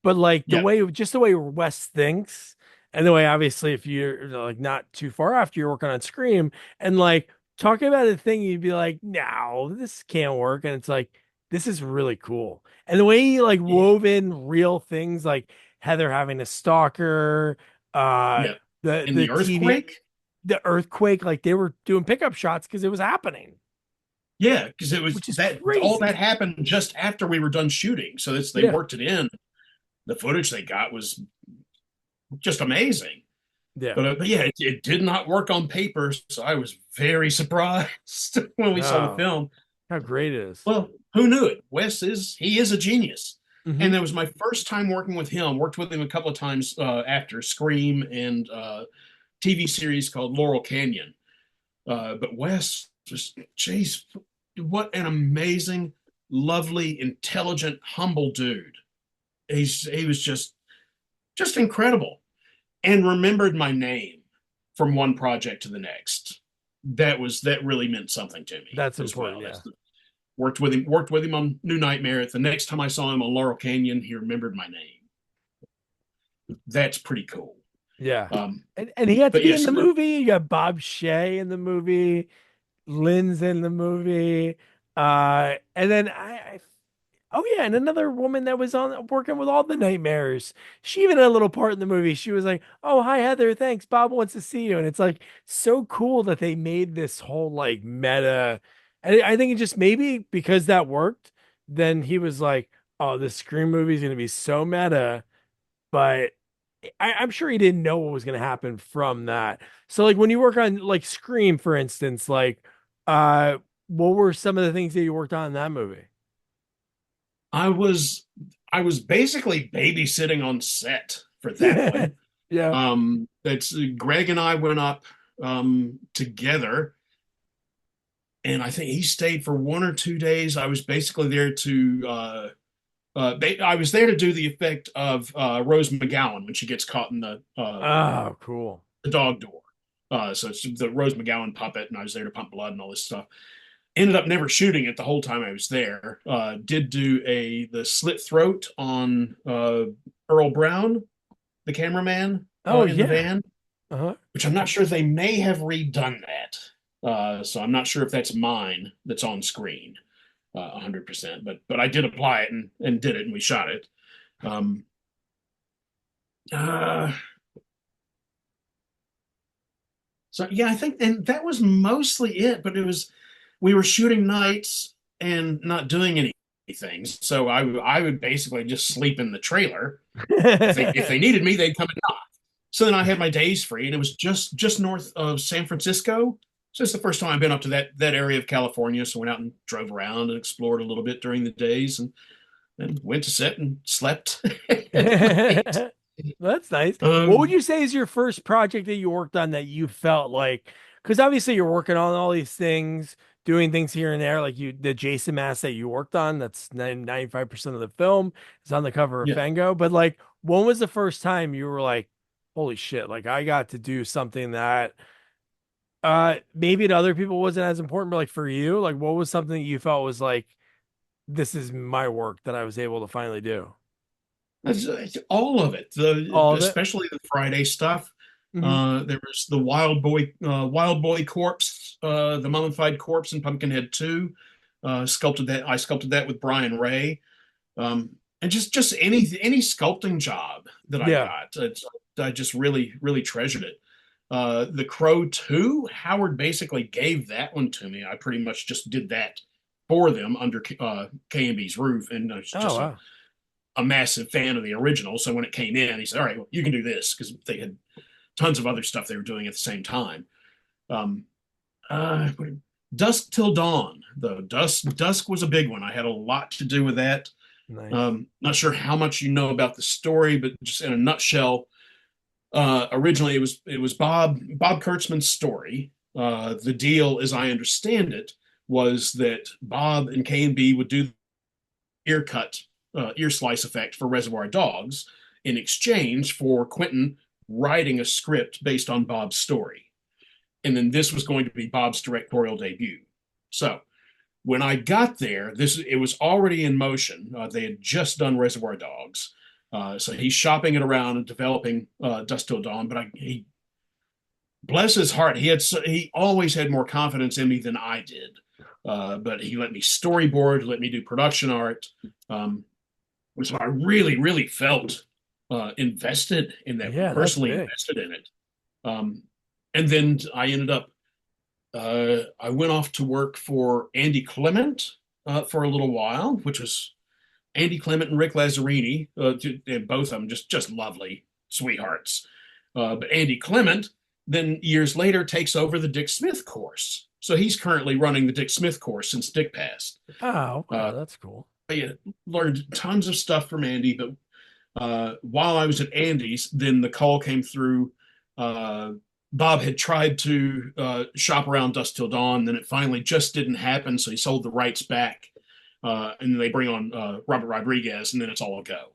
But like yeah, the way Wes thinks, and the way obviously if you're like not too far after you're working on Scream, and like talking about a thing, you'd be like, no, this can't work. And it's like, this is really cool. And the way he like yeah, wove in real things like Heather having a stalker, uh yeah. In the the TV, earthquake, the earthquake, like they were doing pickup shots because it was happening, yeah, because it was which is that all that crazy. happened just after we were done shooting. So they Yeah. worked it in. The footage they got was just amazing. Yeah. But yeah, it did not work on paper, so I was very surprised when we saw the Oh, film. How great it is. Well, who knew it? He is a genius. Hmm. And that was my first time working with him. Worked with him a couple of times after Scream and TV series called Laurel Canyon. But Wes just, geez, what an amazing, lovely, intelligent, humble dude. He was just incredible, and remembered my name from one project to the next. That really meant something to me That's as well. important. Yeah. Worked with him on New Nightmare. The next time I saw him on Laurel Canyon, he remembered my name. That's pretty cool. Yeah. Um, And he got to but be in yes, the movie. You got Bob Shea in the movie. Lynn's in the movie. And then oh yeah, and another woman that was on working with all the nightmares. She even had a little part in the movie. She was like, "Oh, hi Heather, thanks. Bob wants to see you." And it's like so cool that they made this whole like meta. And I think it just maybe because that worked, then he was like, "Oh, this Scream movie is gonna be so meta." But I'm sure he didn't know what was gonna happen from that. So like when you work on like Scream, for instance, like uh what were some of the things that you worked on in that movie? I was I was basically babysitting on set for that one. Yeah. That's Greg and I went up together, and I think he stayed for 1 or 2 days. I was basically there to I was there to do the effect of Rose McGowan when she gets caught in Oh, cool. the dog door. So it's the Rose McGowan puppet, and I was there to pump blood and all this stuff. Ended up never shooting it the whole time I was there. Did do the slit throat on Earl Brown, the cameraman Oh in the yeah. van, Uh-huh. which I'm not sure they may have redone that. So I'm not sure if that's mine that's on screen 100%. But I did apply it and did it, and we shot it. Um, uh, so yeah, I think, and that was mostly it. But we were shooting nights and not doing anything. So I would basically just sleep in the trailer. If they needed me, they'd come and knock. So then I had my days free, and it was just north of San Francisco. So it's the first time I've been up to that area of California. So went out and drove around and explored a little bit during the days, and went to set and slept at night. That's nice. What would Um, you say is your first project that you worked on that you felt like, because obviously you're working on all these things, doing things here and there, like the Jason mask that you worked on, that's 95% of the film is on the cover of yeah, Fango. But like, when was the first time you were like, holy shit, like I got to do something that maybe to other people wasn't as important, but like for you, like what was something that you felt was like, this is my work that I was able to finally do? it's all of it. All of it? Especially the Friday stuff. Hmm. There was the Wild Boy corpse, the mummified corpse in Pumpkinhead 2. Sculpted that. I sculpted that with Brian Ray. And just any sculpting job that I Yeah. got, I just really treasured it. The Crow 2, Howard basically gave that one to me. I pretty much just did that for them under KMB's roof, and I was Oh just wow. a massive fan of the original. So when it came in, he said, "All right, well, you can do this," because they had tons of other stuff they were doing at the same time. Um, uh, Dusk Till Dawn, though. Dusk was a big one. I had a lot to do with that. Nice. Not sure how much you know about the story, but just in a nutshell, originally it was Bob Kurtzman's story. The deal, as I understand it, was that Bob and K&B would do ear cut, ear slice effect for Reservoir Dogs in exchange for Quentin writing a script based on Bob's story. And then this was going to be Bob's directorial debut. So when I got there, it was already in motion. They had just done Reservoir Dogs. So he's shopping it around and developing Dust Till Dawn. But he, bless his heart, he always had more confidence in me than I did. But he let me storyboard, let me do production art. Um, so I really felt invested in that one, Yeah, that's personally big. invested in it. Um, and then I ended up, I went off to work for Andy Clement for a little while, which was Andy Clement and Rick Lazzarini, and both of them just lovely sweethearts. But Andy Clement then years later takes over the Dick Smith course. So he's currently running the Dick Smith course since Dick passed. Oh, okay, Uh, that's cool. I learned tons of stuff from Andy, but while I was at Andy's, then the call came through. Uh, Bob had tried to shop around Dusk Till Dawn, then it finally just didn't happen, so he sold the rights back. And then they bring on Robert Rodriguez, and then it's all a go.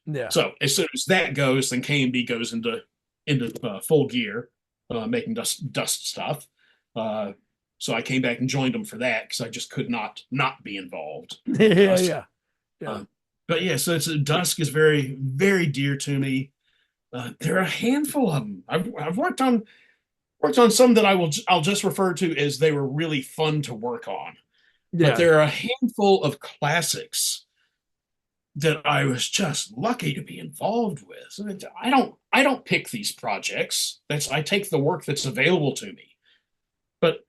Yeah. So as soon as that goes, then K&B goes into full gear, making dust stuff. So I came back and joined them for that because I just could not be involved with Yeah, Dusk. yeah. Yeah. But yeah, so Dusk is very very dear to me. There are a handful of them. I've worked on some that I'll just refer to as they were really fun to work on. But Yeah. there are a handful of classics that I was just lucky to be involved with. I don't pick these projects. I take the work that's available to me. But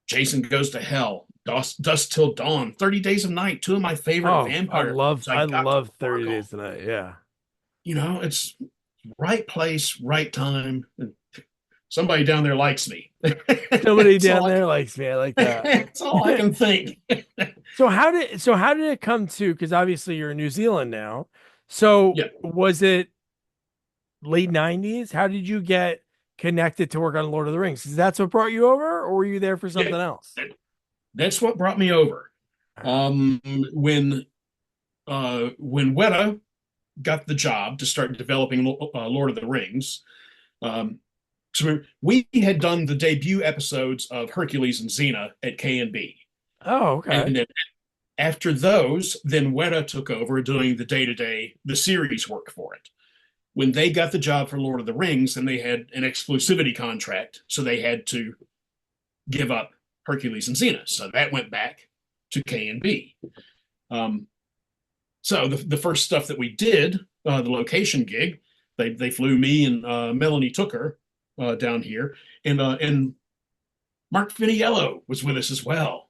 Jason Goes to Hell, Dust Till Dawn, 30 Days of Night, two of my favorite Oh, vampire films I I got to love work 30 on. Days Tonight. Yeah. It's right place, right time. And somebody down there likes me. Somebody That's down all there likes me. I like that. that's all I can think. So how did it come to, because obviously you're in New Zealand now. So Yeah. was it late 90s? How did you get connected to work on Lord of the Rings? Is that what brought you over, or were you there for Yeah. something else? That's what brought me over. Um, when when Weta got the job to start developing Lord of the Rings, um, so we had done the debut episodes of Hercules and Xena at K&B. Oh, okay. And then after those, then Weta took over doing the day-to-day, the series work for it. When they got the job for Lord of the Rings, then they had an exclusivity contract, so they had to give up Hercules and Xena. So that went back to K&B. Um, so the first stuff that we did, the location gig, they flew me and Melanie Tooker down here, and Mark Finiello was with us as well.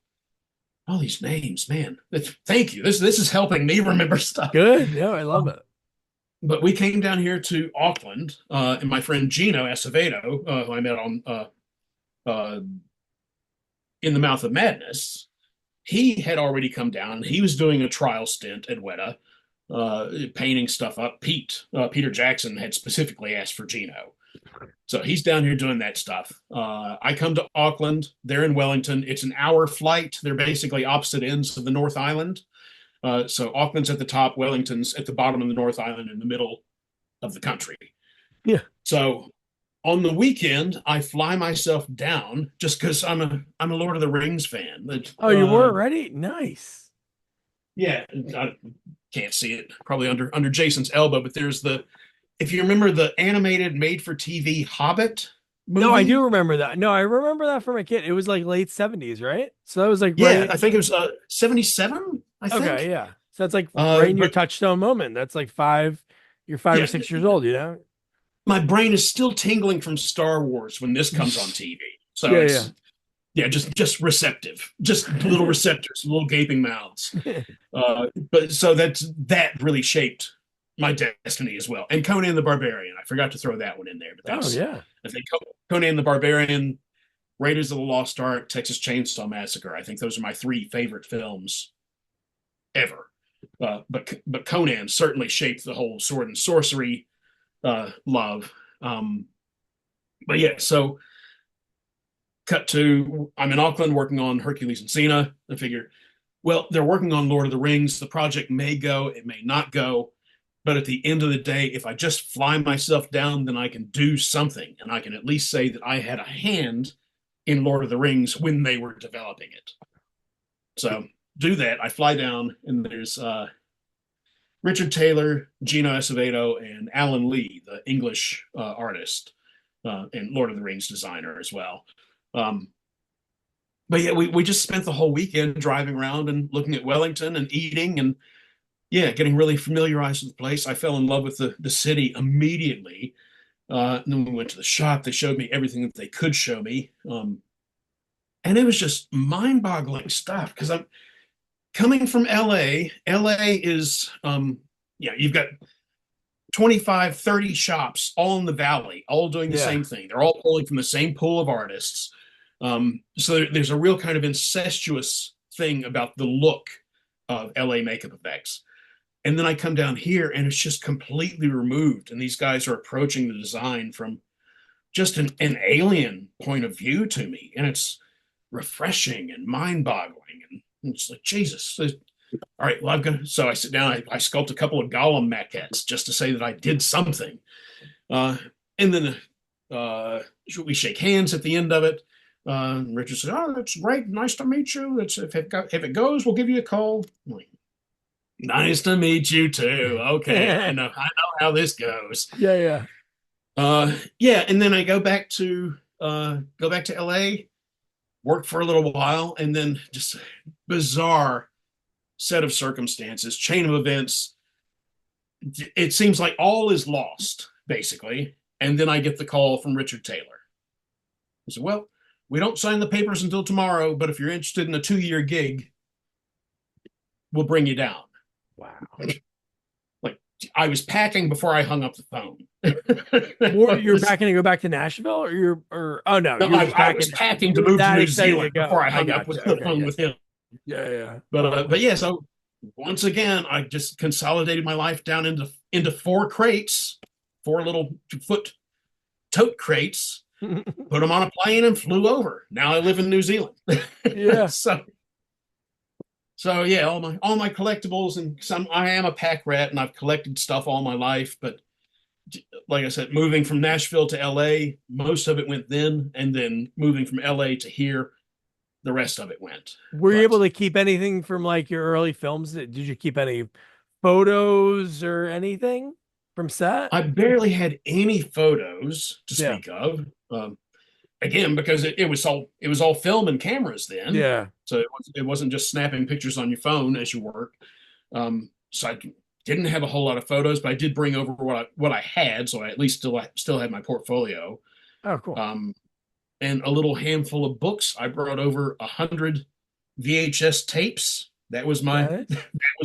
All these names, man. Thank you. This is helping me remember stuff. Good. Yeah, I love Um, it. but we came down here to Auckland, and my friend Gino Acevedo, who I met on uh, In the Mouth of Madness, he had already come down. And he was doing a trial stint at Weta, painting stuff up. Peter Jackson had specifically asked for Gino. So he's down here doing that stuff. I come to Auckland. They're in Wellington. It's an hour flight. They're basically opposite ends of the North Island. So Auckland's at the top, Wellington's at the bottom of the North Island in the middle of the country. Yeah. So on the weekend, I fly myself down just because I'm a Lord of the Rings fan. Oh, you were already? Nice. Yeah, I can't see it probably under Jason's elbow, but there's if you remember the animated made for TV Hobbit No, I do movie. remember that. No, I remember that from a kid. It was like late 70s, right? So that was like Yeah, right. I think it was 77, I Okay, think. yeah. So that's like right in your But touchstone moment. That's like you're 5 or yeah, 6 years old, you know? my brain is still tingling from Star Wars when this comes on TV. So Yeah, it's yeah, just receptive, just little yeah. receptors, little gaping mouths. But so that really shaped my destiny as well. And Conan the Barbarian, I forgot to throw that one in there, but Oh, that's yeah. I think Conan the Barbarian, Raiders of the Lost Ark, Texas Chainsaw Massacre. I think those are my three favorite films ever. But Conan certainly shaped the whole sword and sorcery love. But yeah, so cut to I'm in Auckland working on Hercules and Xena. I figure, well, they're working on Lord of the Rings. The project may go, it may not go. But at the end of the day, if I just fly myself down, then I can do something. And I can at least say that I had a hand in Lord of the Rings when they were developing it. So do that. I fly down, and there's Richard Taylor, Gino Acevedo, and Alan Lee, the English artist and Lord of the Rings designer as well. Um, but yeah, we just spent the whole weekend driving around and looking at Wellington and eating and yeah, getting really familiarized with the place. I fell in love with the city immediately. And then we went to the shop. They showed me everything that they could show me. And it was just mind boggling stuff because I'm coming from LA. LA is, yeah, you've got 25, 30 shops all in the valley, all doing the Yeah. same thing. They're all pulling from the same pool of artists. So there's a real kind of incestuous thing about the look of LA makeup effects. And then I come down here and it's just completely removed. And these guys are approaching the design from just an alien point of view to me. And it's refreshing and mind boggling. And it's like, Jesus. All right, well, so I sit down, I sculpt a couple of Gollum maquettes just to say that I did something. Uh, and then we shake hands at the end of it. Richard says, "Oh, that's great. Nice to meet you. If it goes, we'll give you a call." I'm like, nice to meet you too. Okay, I know how this goes. Yeah, yeah. Yeah, and then I go back to LA, work for a little while, and then just bizarre set of circumstances, chain of events. It seems like all is lost, basically. And then I get the call from Richard Taylor. He said, "Well, we don't sign the papers until tomorrow, but if you're interested in a 2-year gig, we'll bring you down." Wow. Like, I was packing before I hung up the phone. You're packing to go back to Nashville, or oh no, No, I was packing to move to New Zealand before I hung up the phone with him. Yeah, yeah. But yeah, so once again, I just consolidated my life down into 4 crates, 4 little foot tote crates, put them on a plane and flew over. Now I live in New Zealand. Yeah. So yeah, all my collectibles, and I am a pack rat and I've collected stuff all my life, but like I said, moving from Nashville to LA, most of it went then, and then moving from LA to here, the rest of it went. Were you able to keep anything from like your early films? Did you keep any photos or anything from set? I barely had any photos to Yeah. speak of. Again, because it was all film and cameras then, Yeah. so it wasn't just snapping pictures on your phone as you work. So I didn't have a whole lot of photos, but I did bring over what I had, so I at least still had my portfolio. Oh, cool. And a little handful of books. I brought over 100 VHS tapes. That was my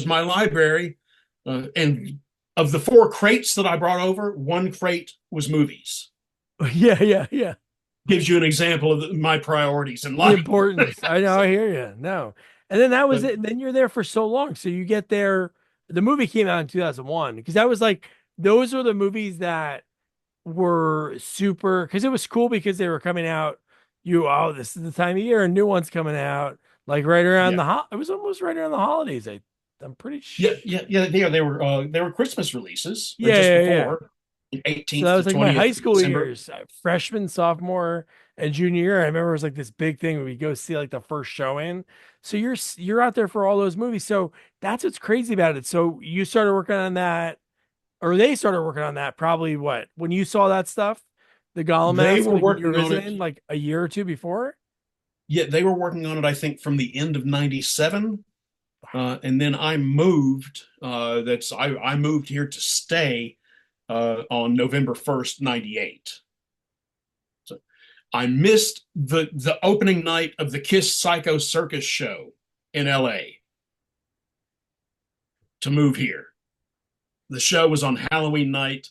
library. And of the 4 crates that I brought over, 1 crate was movies. Yeah, yeah, yeah. Gives you an example of my priorities in The life. importance. I know. I hear you. No. And then that was it. And then you're there for so long. So you get there. The movie came out in 2001 because that was like, those were the movies that were super, because it was cool because they were coming out. Oh, this is the time of year, a new one's coming out, like right around it was almost right around the holidays. I'm pretty sure. Yeah. They were Christmas releases. Yeah, before. 18th So that was to like my 20th high school December. years, freshman, sophomore, and junior year. I remember it was like this big thing where we go see like the first showing. So you're out there for all those movies. So that's what's crazy about it. So you started working on that, or they started working on that probably when you saw that stuff, the Gollum They mask, were like when you working were on visiting it. like a year or two before. Yeah, they were working on it, I think, from the end of '97. And then I moved. I moved here to stay on November 1st, '98. So I missed the opening night of the Kiss Psycho Circus show in LA to move here. The show was on Halloween night.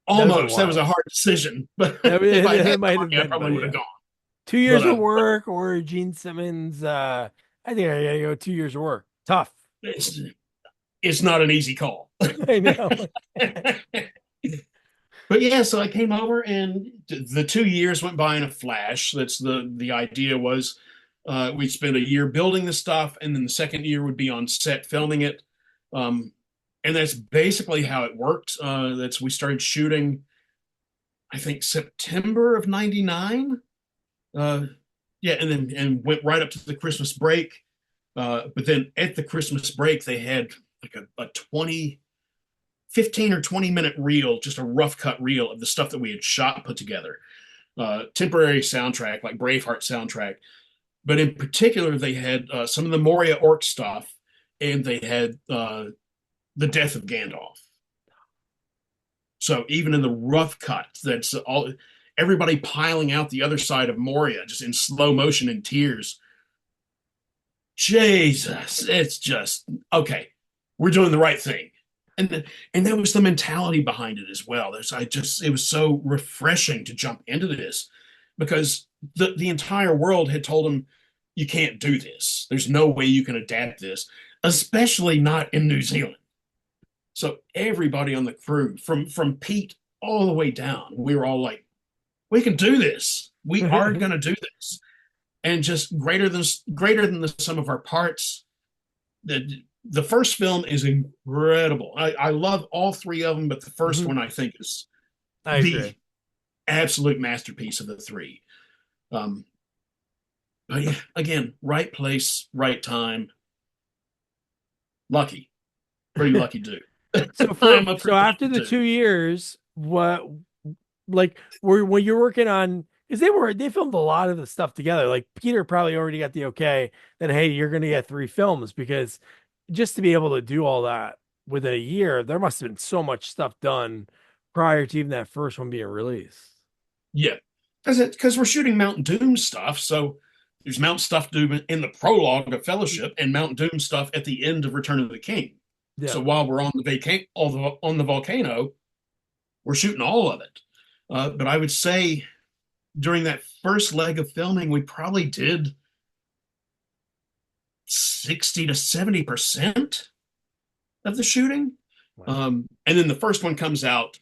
Almost. That was a hard decision, but if I had might money, have I been, probably would have gone. 2 years But of work or Gene Simmons. I think I gotta go 2 years of work. Tough. It's not an easy call. I know. But yeah, so I came over and the 2 years went by in a flash. That's the idea was we'd spend a year building the stuff, and then the second year would be on set filming it. And that's basically how it worked. We started shooting, I think, September of '99. Yeah, and went right up to the Christmas break. But then at the Christmas break, they had like a 15 or 20 minute reel, just a rough cut reel of the stuff that we had shot, put together. Temporary soundtrack, like Braveheart soundtrack. But in particular, they had some of the Moria Orc stuff, and they had the death of Gandalf. So even in the rough cut, that's all everybody piling out the other side of Moria, just in slow motion in tears. Jesus, it's just okay. We're doing the right thing. and that was the mentality behind it as well. It was so refreshing to jump into this because the entire world had told him you can't do this. There's no way you can adapt this, especially not in New Zealand. So everybody on the crew, from Pete all the way down, we were all like, we can do this. We are going to do this. And just greater than the sum of our parts. The first film is incredible. I love all three of them, but the first one I think is I the agree. absolute masterpiece of the three. Um, but yeah, again, right place, right time. Lucky, pretty lucky dude. So for I'm a so pretty after lucky the dude. 2 years, what like were when you're working on because they filmed a lot of the stuff together. Like Peter probably already got the okay that hey, you're gonna get 3 films because just to be able to do all that within a year, there must have been so much stuff done prior to even that first one being released. Yeah, because we're shooting Mount Doom stuff, so there's Mount Stuff Doom in the prologue of Fellowship, and Mount Doom stuff at the end of Return of the King. Yeah. So while we're on the volcano, we're shooting all of it. But I would say during that first leg of filming, we probably did 60 to 70% of the shooting. Wow. And then the first one comes out,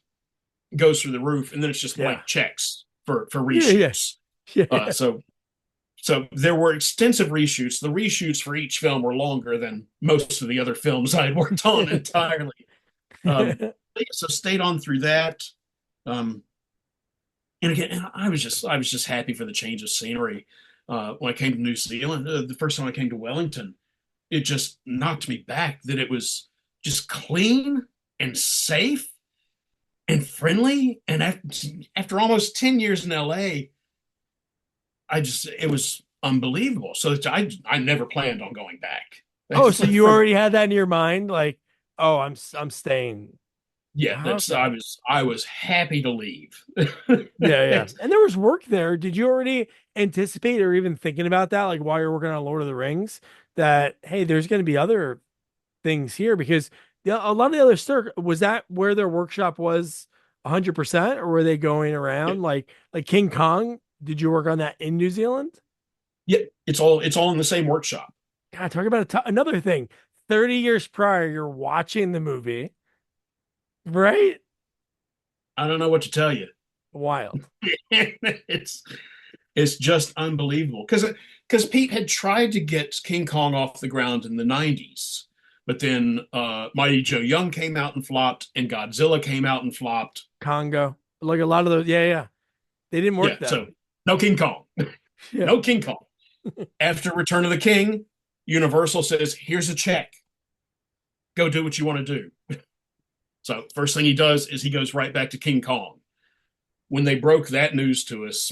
goes through the roof, and then it's just Yeah. blank checks for Yeah. Yeah. reshoots. Yeah. So there were extensive reshoots. The reshoots for each film were longer than most of the other films I had worked on entirely. So stayed on through that. Um, and again, I was just happy for the change of scenery. When I came to New Zealand, the first time I came to Wellington, it just knocked me back that it was just clean and safe and friendly. And after almost 10 years in LA, it was unbelievable. So I never planned on going back. Oh, so you From already had that in your mind, like, oh, I'm staying. Yeah, that's Okay. I was happy to leave. Yeah, yeah. And there was work there. Did you already anticipate or even thinking about that, like while you're working on Lord of the Rings, that hey, there's going to be other things here because a lot of the other stuff was that where their workshop was 100%, or were they going Yeah, around like King Kong? Did you work on that in New Zealand? yeah, it's all in the same workshop. God, talk about another thing. 30 years prior, you're watching the movie, right? I don't know what to tell you. Wild. it's it's just unbelievable because Pete had tried to get King Kong off the ground in the 90s, but then Mighty Joe Young came out and flopped, and Godzilla came out and flopped. Congo. Like a lot of those. Yeah, yeah. They didn't Yeah, work then. so no King Kong, Yeah. no King Kong. After Return of the King, Universal says, "Here's a check. Go do what you want to do." So first thing he does is he goes right back to King Kong. When they broke that news to us,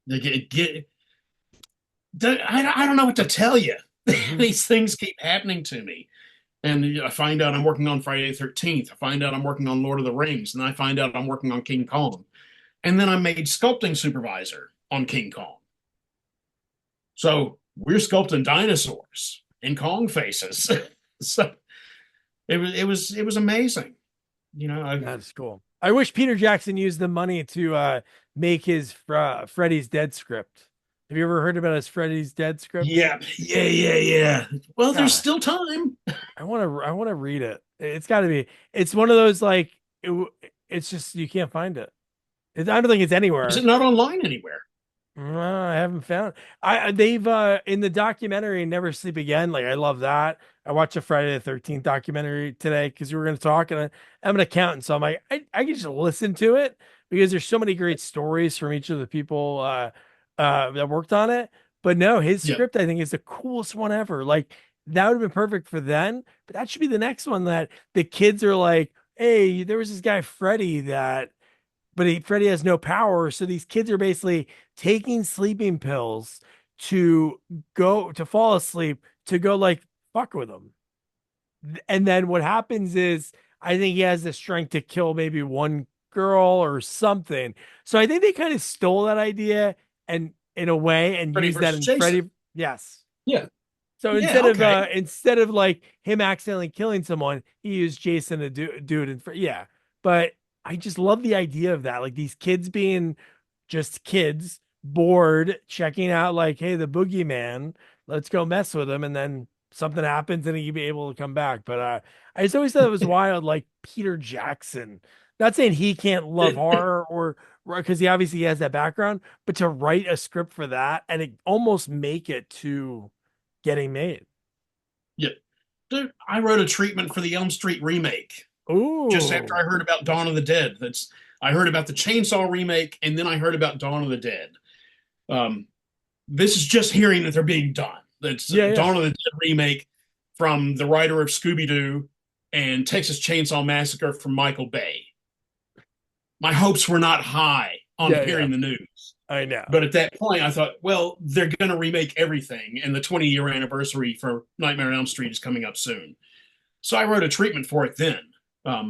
they get I don't know what to tell you. Mhm. These things keep happening to me. And I find out I'm working on Friday the 13th. I find out I'm working on Lord of the Rings. And I find out I'm working on King Kong. And then I'm made sculpting supervisor on King Kong. So we're sculpting dinosaurs and Kong faces. So it was amazing. You know, That's cool. I wish Peter Jackson used the money to make his Freddy's Dead script. Have you ever heard about his Freddy's Dead script? yeah, yeah. Well, there's God, still time. I want to read it. It's got to be. It's one of those like it's just you can't find it. I don't think it's Is anywhere. it not online anywhere? I haven't found. They've in the documentary Never Sleep Again. Like I love that. I watched a Friday the 13th documentary today because we were going to talk, and I'm an accountant, so I'm like I can just listen to it because there's so many great stories from each of the people that worked on it. But no, his Yeah. script I think is the coolest one ever. Like that would have been perfect for then, but that should be the next one that the kids are like, hey, there was this guy Freddie that but Freddy has no power. So these kids are basically taking sleeping pills to go to fall asleep to go like fuck with him. And then what happens is I think he has the strength to kill maybe one girl or something. So I think they kind of stole that idea and in a way and Freddy used that versus in Jason. Freddy. Yes. Yeah. So Yeah, okay. instead of like him accidentally killing someone, he used Jason to do it yeah. But I just love the idea of that. Like these kids being just kids, bored, checking out like, hey, the boogeyman, let's go mess with him, and then something happens and he'd be able to come back. But I just always thought it was wild, like Peter Jackson. Not saying he can't love horror or because he obviously has that background, but to write a script for that and it almost make it to getting made. Yeah. Dude, I wrote a treatment for the Elm Street remake just after Ooh. I heard about Dawn of the Dead. That's I heard about the Chainsaw remake, and then I heard about Dawn of the Dead. Um, this is just hearing that they're being done. That's Yeah, yeah. Dawn of the Dead remake from the writer of Scooby Doo and Texas Chainsaw Massacre from Michael Bay. My hopes were not high on Yeah, yeah. hearing the news. I know. But at that point, I thought, well, they're going to remake everything, and the 20-year anniversary for Nightmare on Elm Street is coming up soon. So I wrote a treatment for it then. I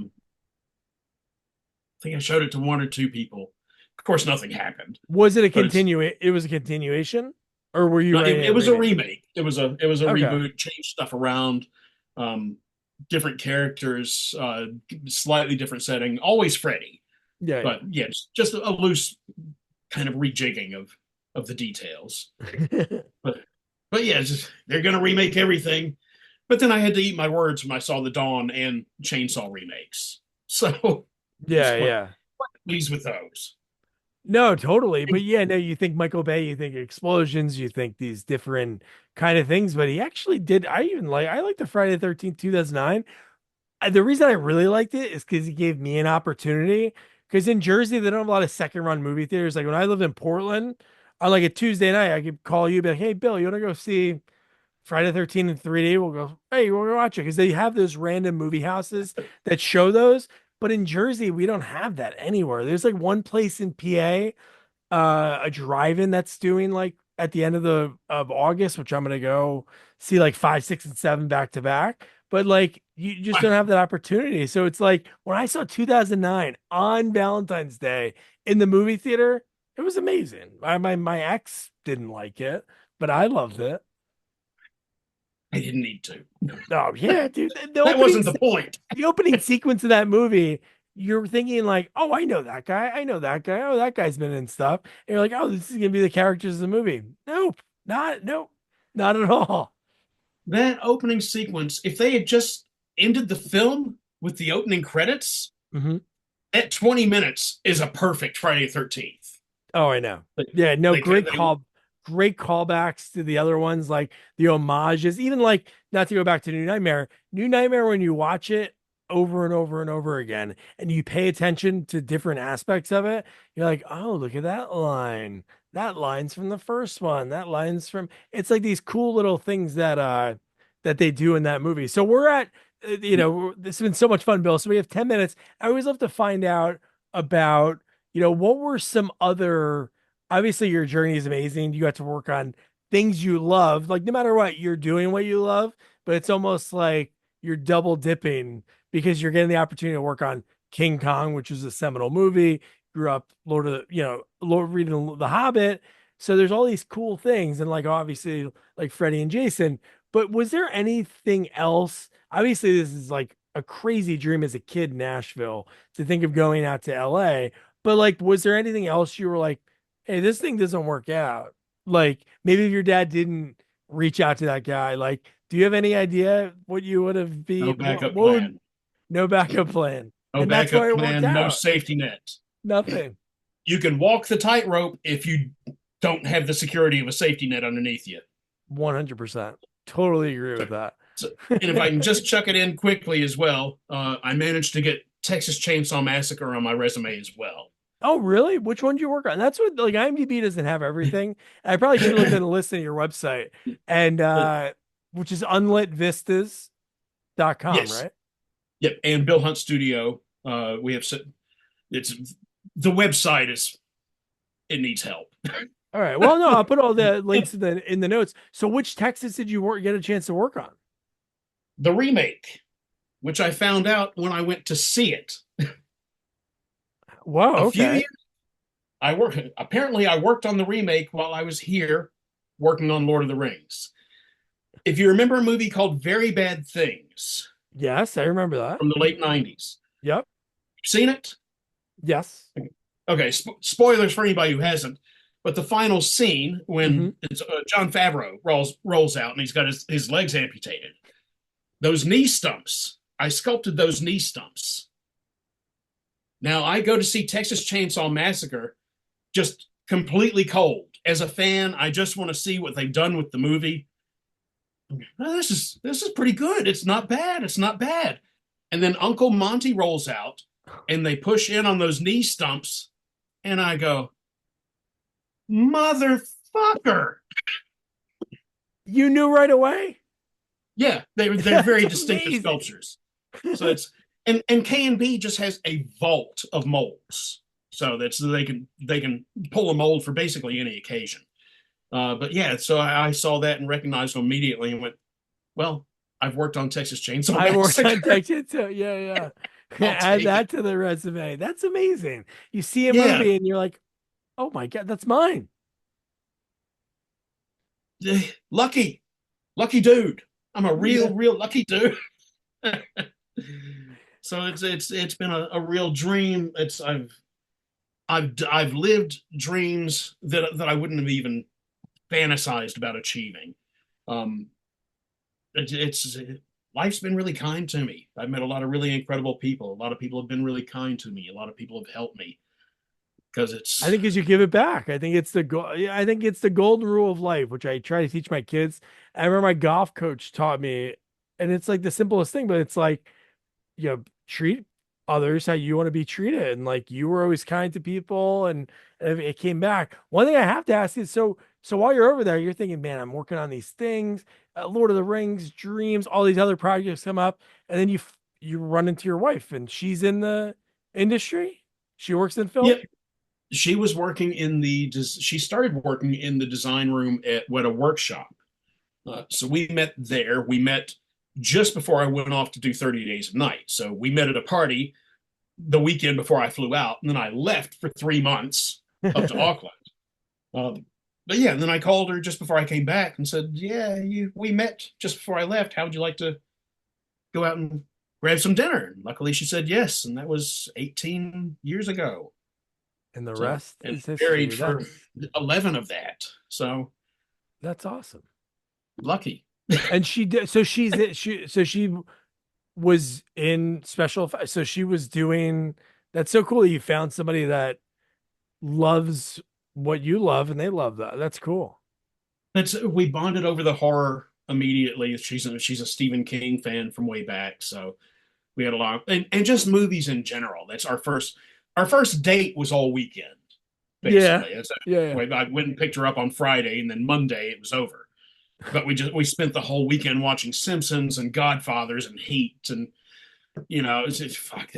think I showed it to one or two people. Of course, nothing happened, Was it a but it's it was a continuation? Or were you no, writing it a was a remake? remake. It was a Okay. reboot, changed stuff around, um, different characters, slightly different setting. Always Freddy, Yeah, but yeah, just a loose kind of rejigging of the details. yeah. But yeah, they're going to remake everything. But then I had to eat my words when I saw the Dawn and Chainsaw remakes. So was Yeah, quite yeah. pleased with those. No, totally. But yeah, no, you think Michael Bay, you think explosions, you think these different kind of things, but he actually did. I like the Friday the 13th, 2009. The reason I really liked it is because he gave me an opportunity. Because in Jersey, they don't have a lot of second run movie theaters. Like when I lived in Portland, on like a Tuesday night, I could call you, be like, hey, Bill, you want to go see Friday the 13th in 3D? We'll go, hey, we'll go watch it. Because they have those random movie houses that show those. But in Jersey, we don't have that anywhere. There's like one place in PA, a drive-in that's doing like at the end of the of August, which I'm gonna go see like five, six, and seven back to back. But like you just don't have that opportunity. So it's like when I saw 2009 on Valentine's Day in the movie theater, it was amazing. My ex didn't like it, but I loved it. I didn't need to. Oh yeah, dude. That wasn't the point. The opening sequence of that movie, you're thinking like, oh, I know that guy. I know that guy. Oh, that guy's been in stuff. And you're like, oh, this is gonna be the characters of the movie. Nope, not at all. That opening sequence, if they had just ended the film with the opening credits, Hmm. at 20 minutes is a perfect Friday the 13th. Oh, I know. They, Yeah, no, they, they, great callbacks to the other ones, like the homages, even like not to go back to New Nightmare. New Nightmare, when you watch it over and over and over again, and you pay attention to different aspects of it, you're like, oh, look at that line. That line's from the first one. That line's from it's like these cool little things that they do in that movie. So we're at this has been so much fun, Bill. So we have 10 minutes. I always love to find out about what were some other, obviously your journey is amazing. You got to work on things you love. Like no matter what, you're doing what you love, but it's almost like you're double dipping because you're getting the opportunity to work on King Kong, which is a seminal movie. Grew up Lord reading The Hobbit. So there's all these cool things, and like obviously like Freddie and Jason. But was there anything else? Obviously, this is like a crazy dream as a kid in Nashville to think of going out to LA. But like, was there anything else you were like, hey, this thing doesn't work out? Like maybe if your dad didn't reach out to that guy, like, do you have any idea what you would have no be backup what would plan. no backup plan? No And that's why backup it worked plan, no out. safety net. Nothing. You can walk the tightrope if you don't have the security of a safety net underneath you. 100%. Totally agree So, with that. so and if I can just chuck it in quickly as well, I managed to get Texas Chainsaw Massacre on my resume as well. Oh, really? Which one did you work on? That's what like IMDb doesn't have everything. I probably should have looked at the list on your website and which is unlitvistas.com, Yes, right? yep. And Bill Hunt Studio, we have it's the website is it needs help. All right. Well, no, I'll put all the links in the notes. So which Texas did you get a chance to work on? The remake, which I found out when I went to see it Whoa, a few okay. years. I worked on the remake while I was here working on Lord of the Rings. if you remember a movie called Very Bad Things Yes, I remember that. from the late 90s, Yep. seen it? Yes. Okay, spoilers for anybody who hasn't. But the final scene Hmm. when it's, John Favreau rolls out and he's got his legs amputated, those knee stumps. I sculpted those knee stumps. Now I go to see Texas Chainsaw Massacre just completely cold. As a fan, I just want to see what they've done with the movie. This is pretty good. It's not bad. It's not bad. And then Uncle Monty rolls out and they push in on those knee stumps, and I go, motherfucker. You knew right away? Yeah, they're That's very distinctive amazing. sculptures. So it's and K and B just has a vault of molds. So that's they can pull a mold for basically any occasion. But yeah, so I saw that and recognized them immediately and went, well, I've worked on Texas Chainsaw I worked on Massacre. Texas too. Yeah, yeah. I'll Add take it. that to the resume. That's amazing. You see a Yeah, movie and you're like, oh my God, that's mine. lucky, lucky dude. I'm a Yeah. real lucky dude. So it's been a real dream. It's I've lived dreams that I wouldn't have even fantasized about achieving. Um, it's life's been really kind to me. I've met a lot of really incredible people. A lot of people have been really kind to me. A lot of people have helped me because I it's think as you give it back, I think it's the I think it's the golden rule of life, which I try to teach my kids. I remember my golf coach taught me, and it's like the simplest thing, but it's like, you know, treat others how you want to be treated. And like you were always kind to people, and it came back. One thing I have to ask is, so while you're over there, you're thinking, man, I'm working on these things, Lord of the Rings, Dreams, all these other projects come up, and then you run into your wife, and she's in the industry. She works in film. yeah. She was working in the she started working in the design room at a workshop. So we met there. We met just before I went off to do 30 Days of Night. So we met at a party the weekend before I flew out, and then I left for 3 months up to Auckland. But yeah, and then I called her just before I came back and said, "Yeah, we met just before I left. How would you like to go out and grab some dinner?" And luckily, she said yes, and that was 18 years ago. And the So, rest and is history. married for 11 of that. So That's awesome. lucky. And she did. So she was in special effects. So she was doing. That's so cool that you found somebody that loves what you love, and they love that. That's cool. We bonded over the horror immediately. She's a Stephen King fan from way back, so we had a lot and just movies in general. That's our first date was all weekend, Yeah, basically. yeah, I went and picked her up on Friday, and then Monday it was over. But we spent the whole weekend watching Simpsons and Godfathers and Heat, and it's fuck.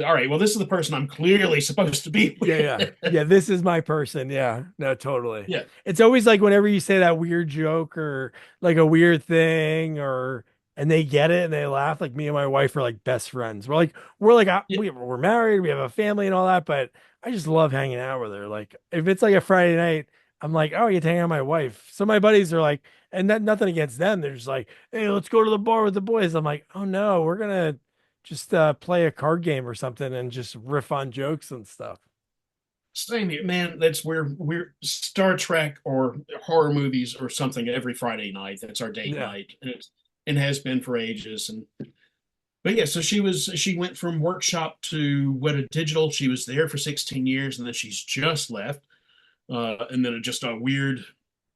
All right, well, this is the person I'm clearly supposed to be yeah, yeah, with. yeah. This is my person. Yeah, no, totally. Yeah, It's always like whenever you say that weird joke or like a weird thing, or and they get it and they laugh. Like me and my wife are like best friends. yeah, We're married, we have a family and all that, but I just love hanging out with her. Like if it's like a Friday night, I'm like, oh, you hang out with my wife. So my buddies are like, and that nothing against them. They're just like, hey, let's go to the bar with the boys. I'm like, oh no, we're gonna just play a card game or something and just riff on jokes and stuff. same here, man. That's where we're Star Trek or horror movies or something every Friday night. That's our date Yeah. night, and has been for ages. And but yeah, so she went from workshop to Weta Digital. She was there for 16 years, and then she's just left. And then just a weird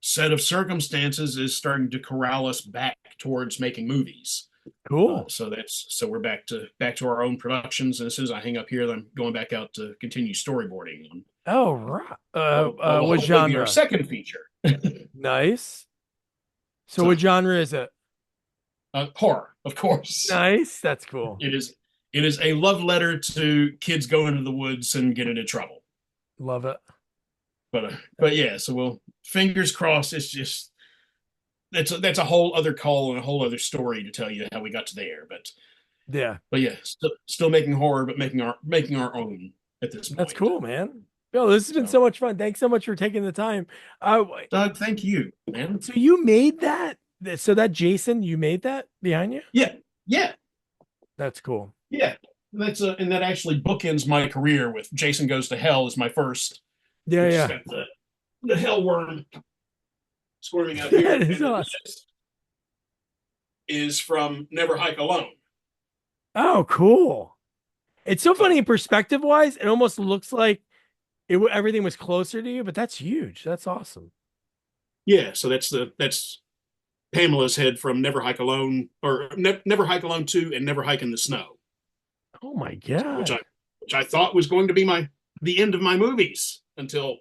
set of circumstances is starting to corral us back towards making movies. Cool. So we're back to our own productions, and as soon as I hang up here, then I'm going back out to continue storyboarding on Oh, right. what will What hopefully be our genre? second feature. Nice. So what So genre is it? horror, of course. Nice. That's cool. It is it is a love letter to kids going into the woods and get into trouble. Love it. But yeah, so we'll fingers crossed. It's just that's a whole other call and a whole other story to tell you how we got to there. Yeah. But yeah, still making horror, but making our own at this That's point. cool, man. Yo, this has been So so much fun. Thanks so much for taking the time. Uh, Doug, thank you, man. so you made that? So that Jason, you made that behind you? Yeah, yeah, That's cool. yeah. And that actually bookends my career with Jason Goes to Hell is my first, Yeah, which has yeah. got the hell worm squirming out That here, is and then the awesome. next is from Never Hike Alone. Oh, cool. It's so funny So in perspective wise. It almost looks like everything was closer to you, but that's huge. That's awesome. yeah, so that's Pamela's head from Never Hike Alone, or Never Hike Alone 2 and Never Hike in the Snow, Oh my which I God. which I thought was going to be the end of my movies until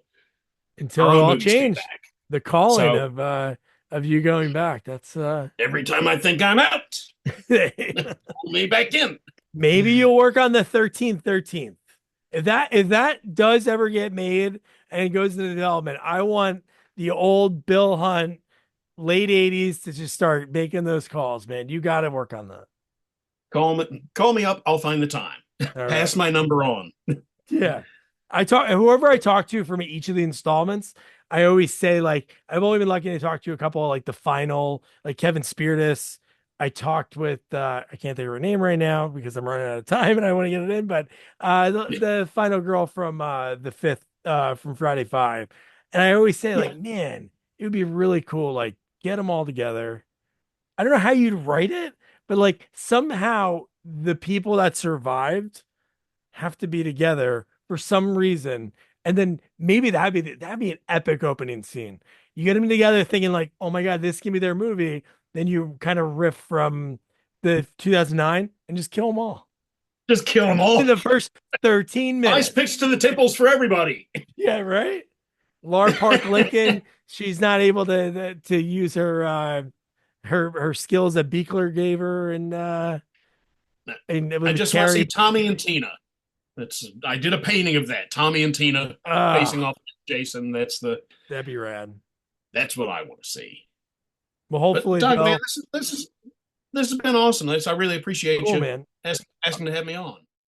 Until our it own all movies came changed. back. The calling So of you going back. That's every time I think I'm out, pull me back in. maybe you'll work on the 13th. If that does ever get made and it goes into development, I want the old Bill Hunt late 80s to just start making those calls, man. You got to work on that. Call me up. I'll find the time. All Pass right. my number on. Yeah. I talk whoever I talk to from each of the installments, I always say like I've only been lucky to talk to a couple of like the final, like Kevin Speartis. I talked with I can't think of her name right now because I'm running out of time and I want to get it in, but the final girl from the fifth from Friday Five. And I always say, Yeah, like, man, it would be really cool, like get them all together. I don't know how you'd write it, but like somehow the people that survived have to be together for some reason. And then maybe that'd be an epic opening scene. You get them together thinking like, oh my God, this can be their movie. Then you kind of riff from the 2009 and just kill them all just kill them in all. the first 13 Ice minutes. picks to the temples for everybody. Yeah, right. Laura Park Lincoln, she's not able to use her skills that Beekler gave her and it I was just want to see Carrie. Tommy and Tina. I did a painting of that. Tommy and Tina facing Ah, off Jason. that'd be rad. That's what I want to see. Well, But hopefully Doug, man, they'll this has been awesome. I really appreciate cool, you man. asking to have me on.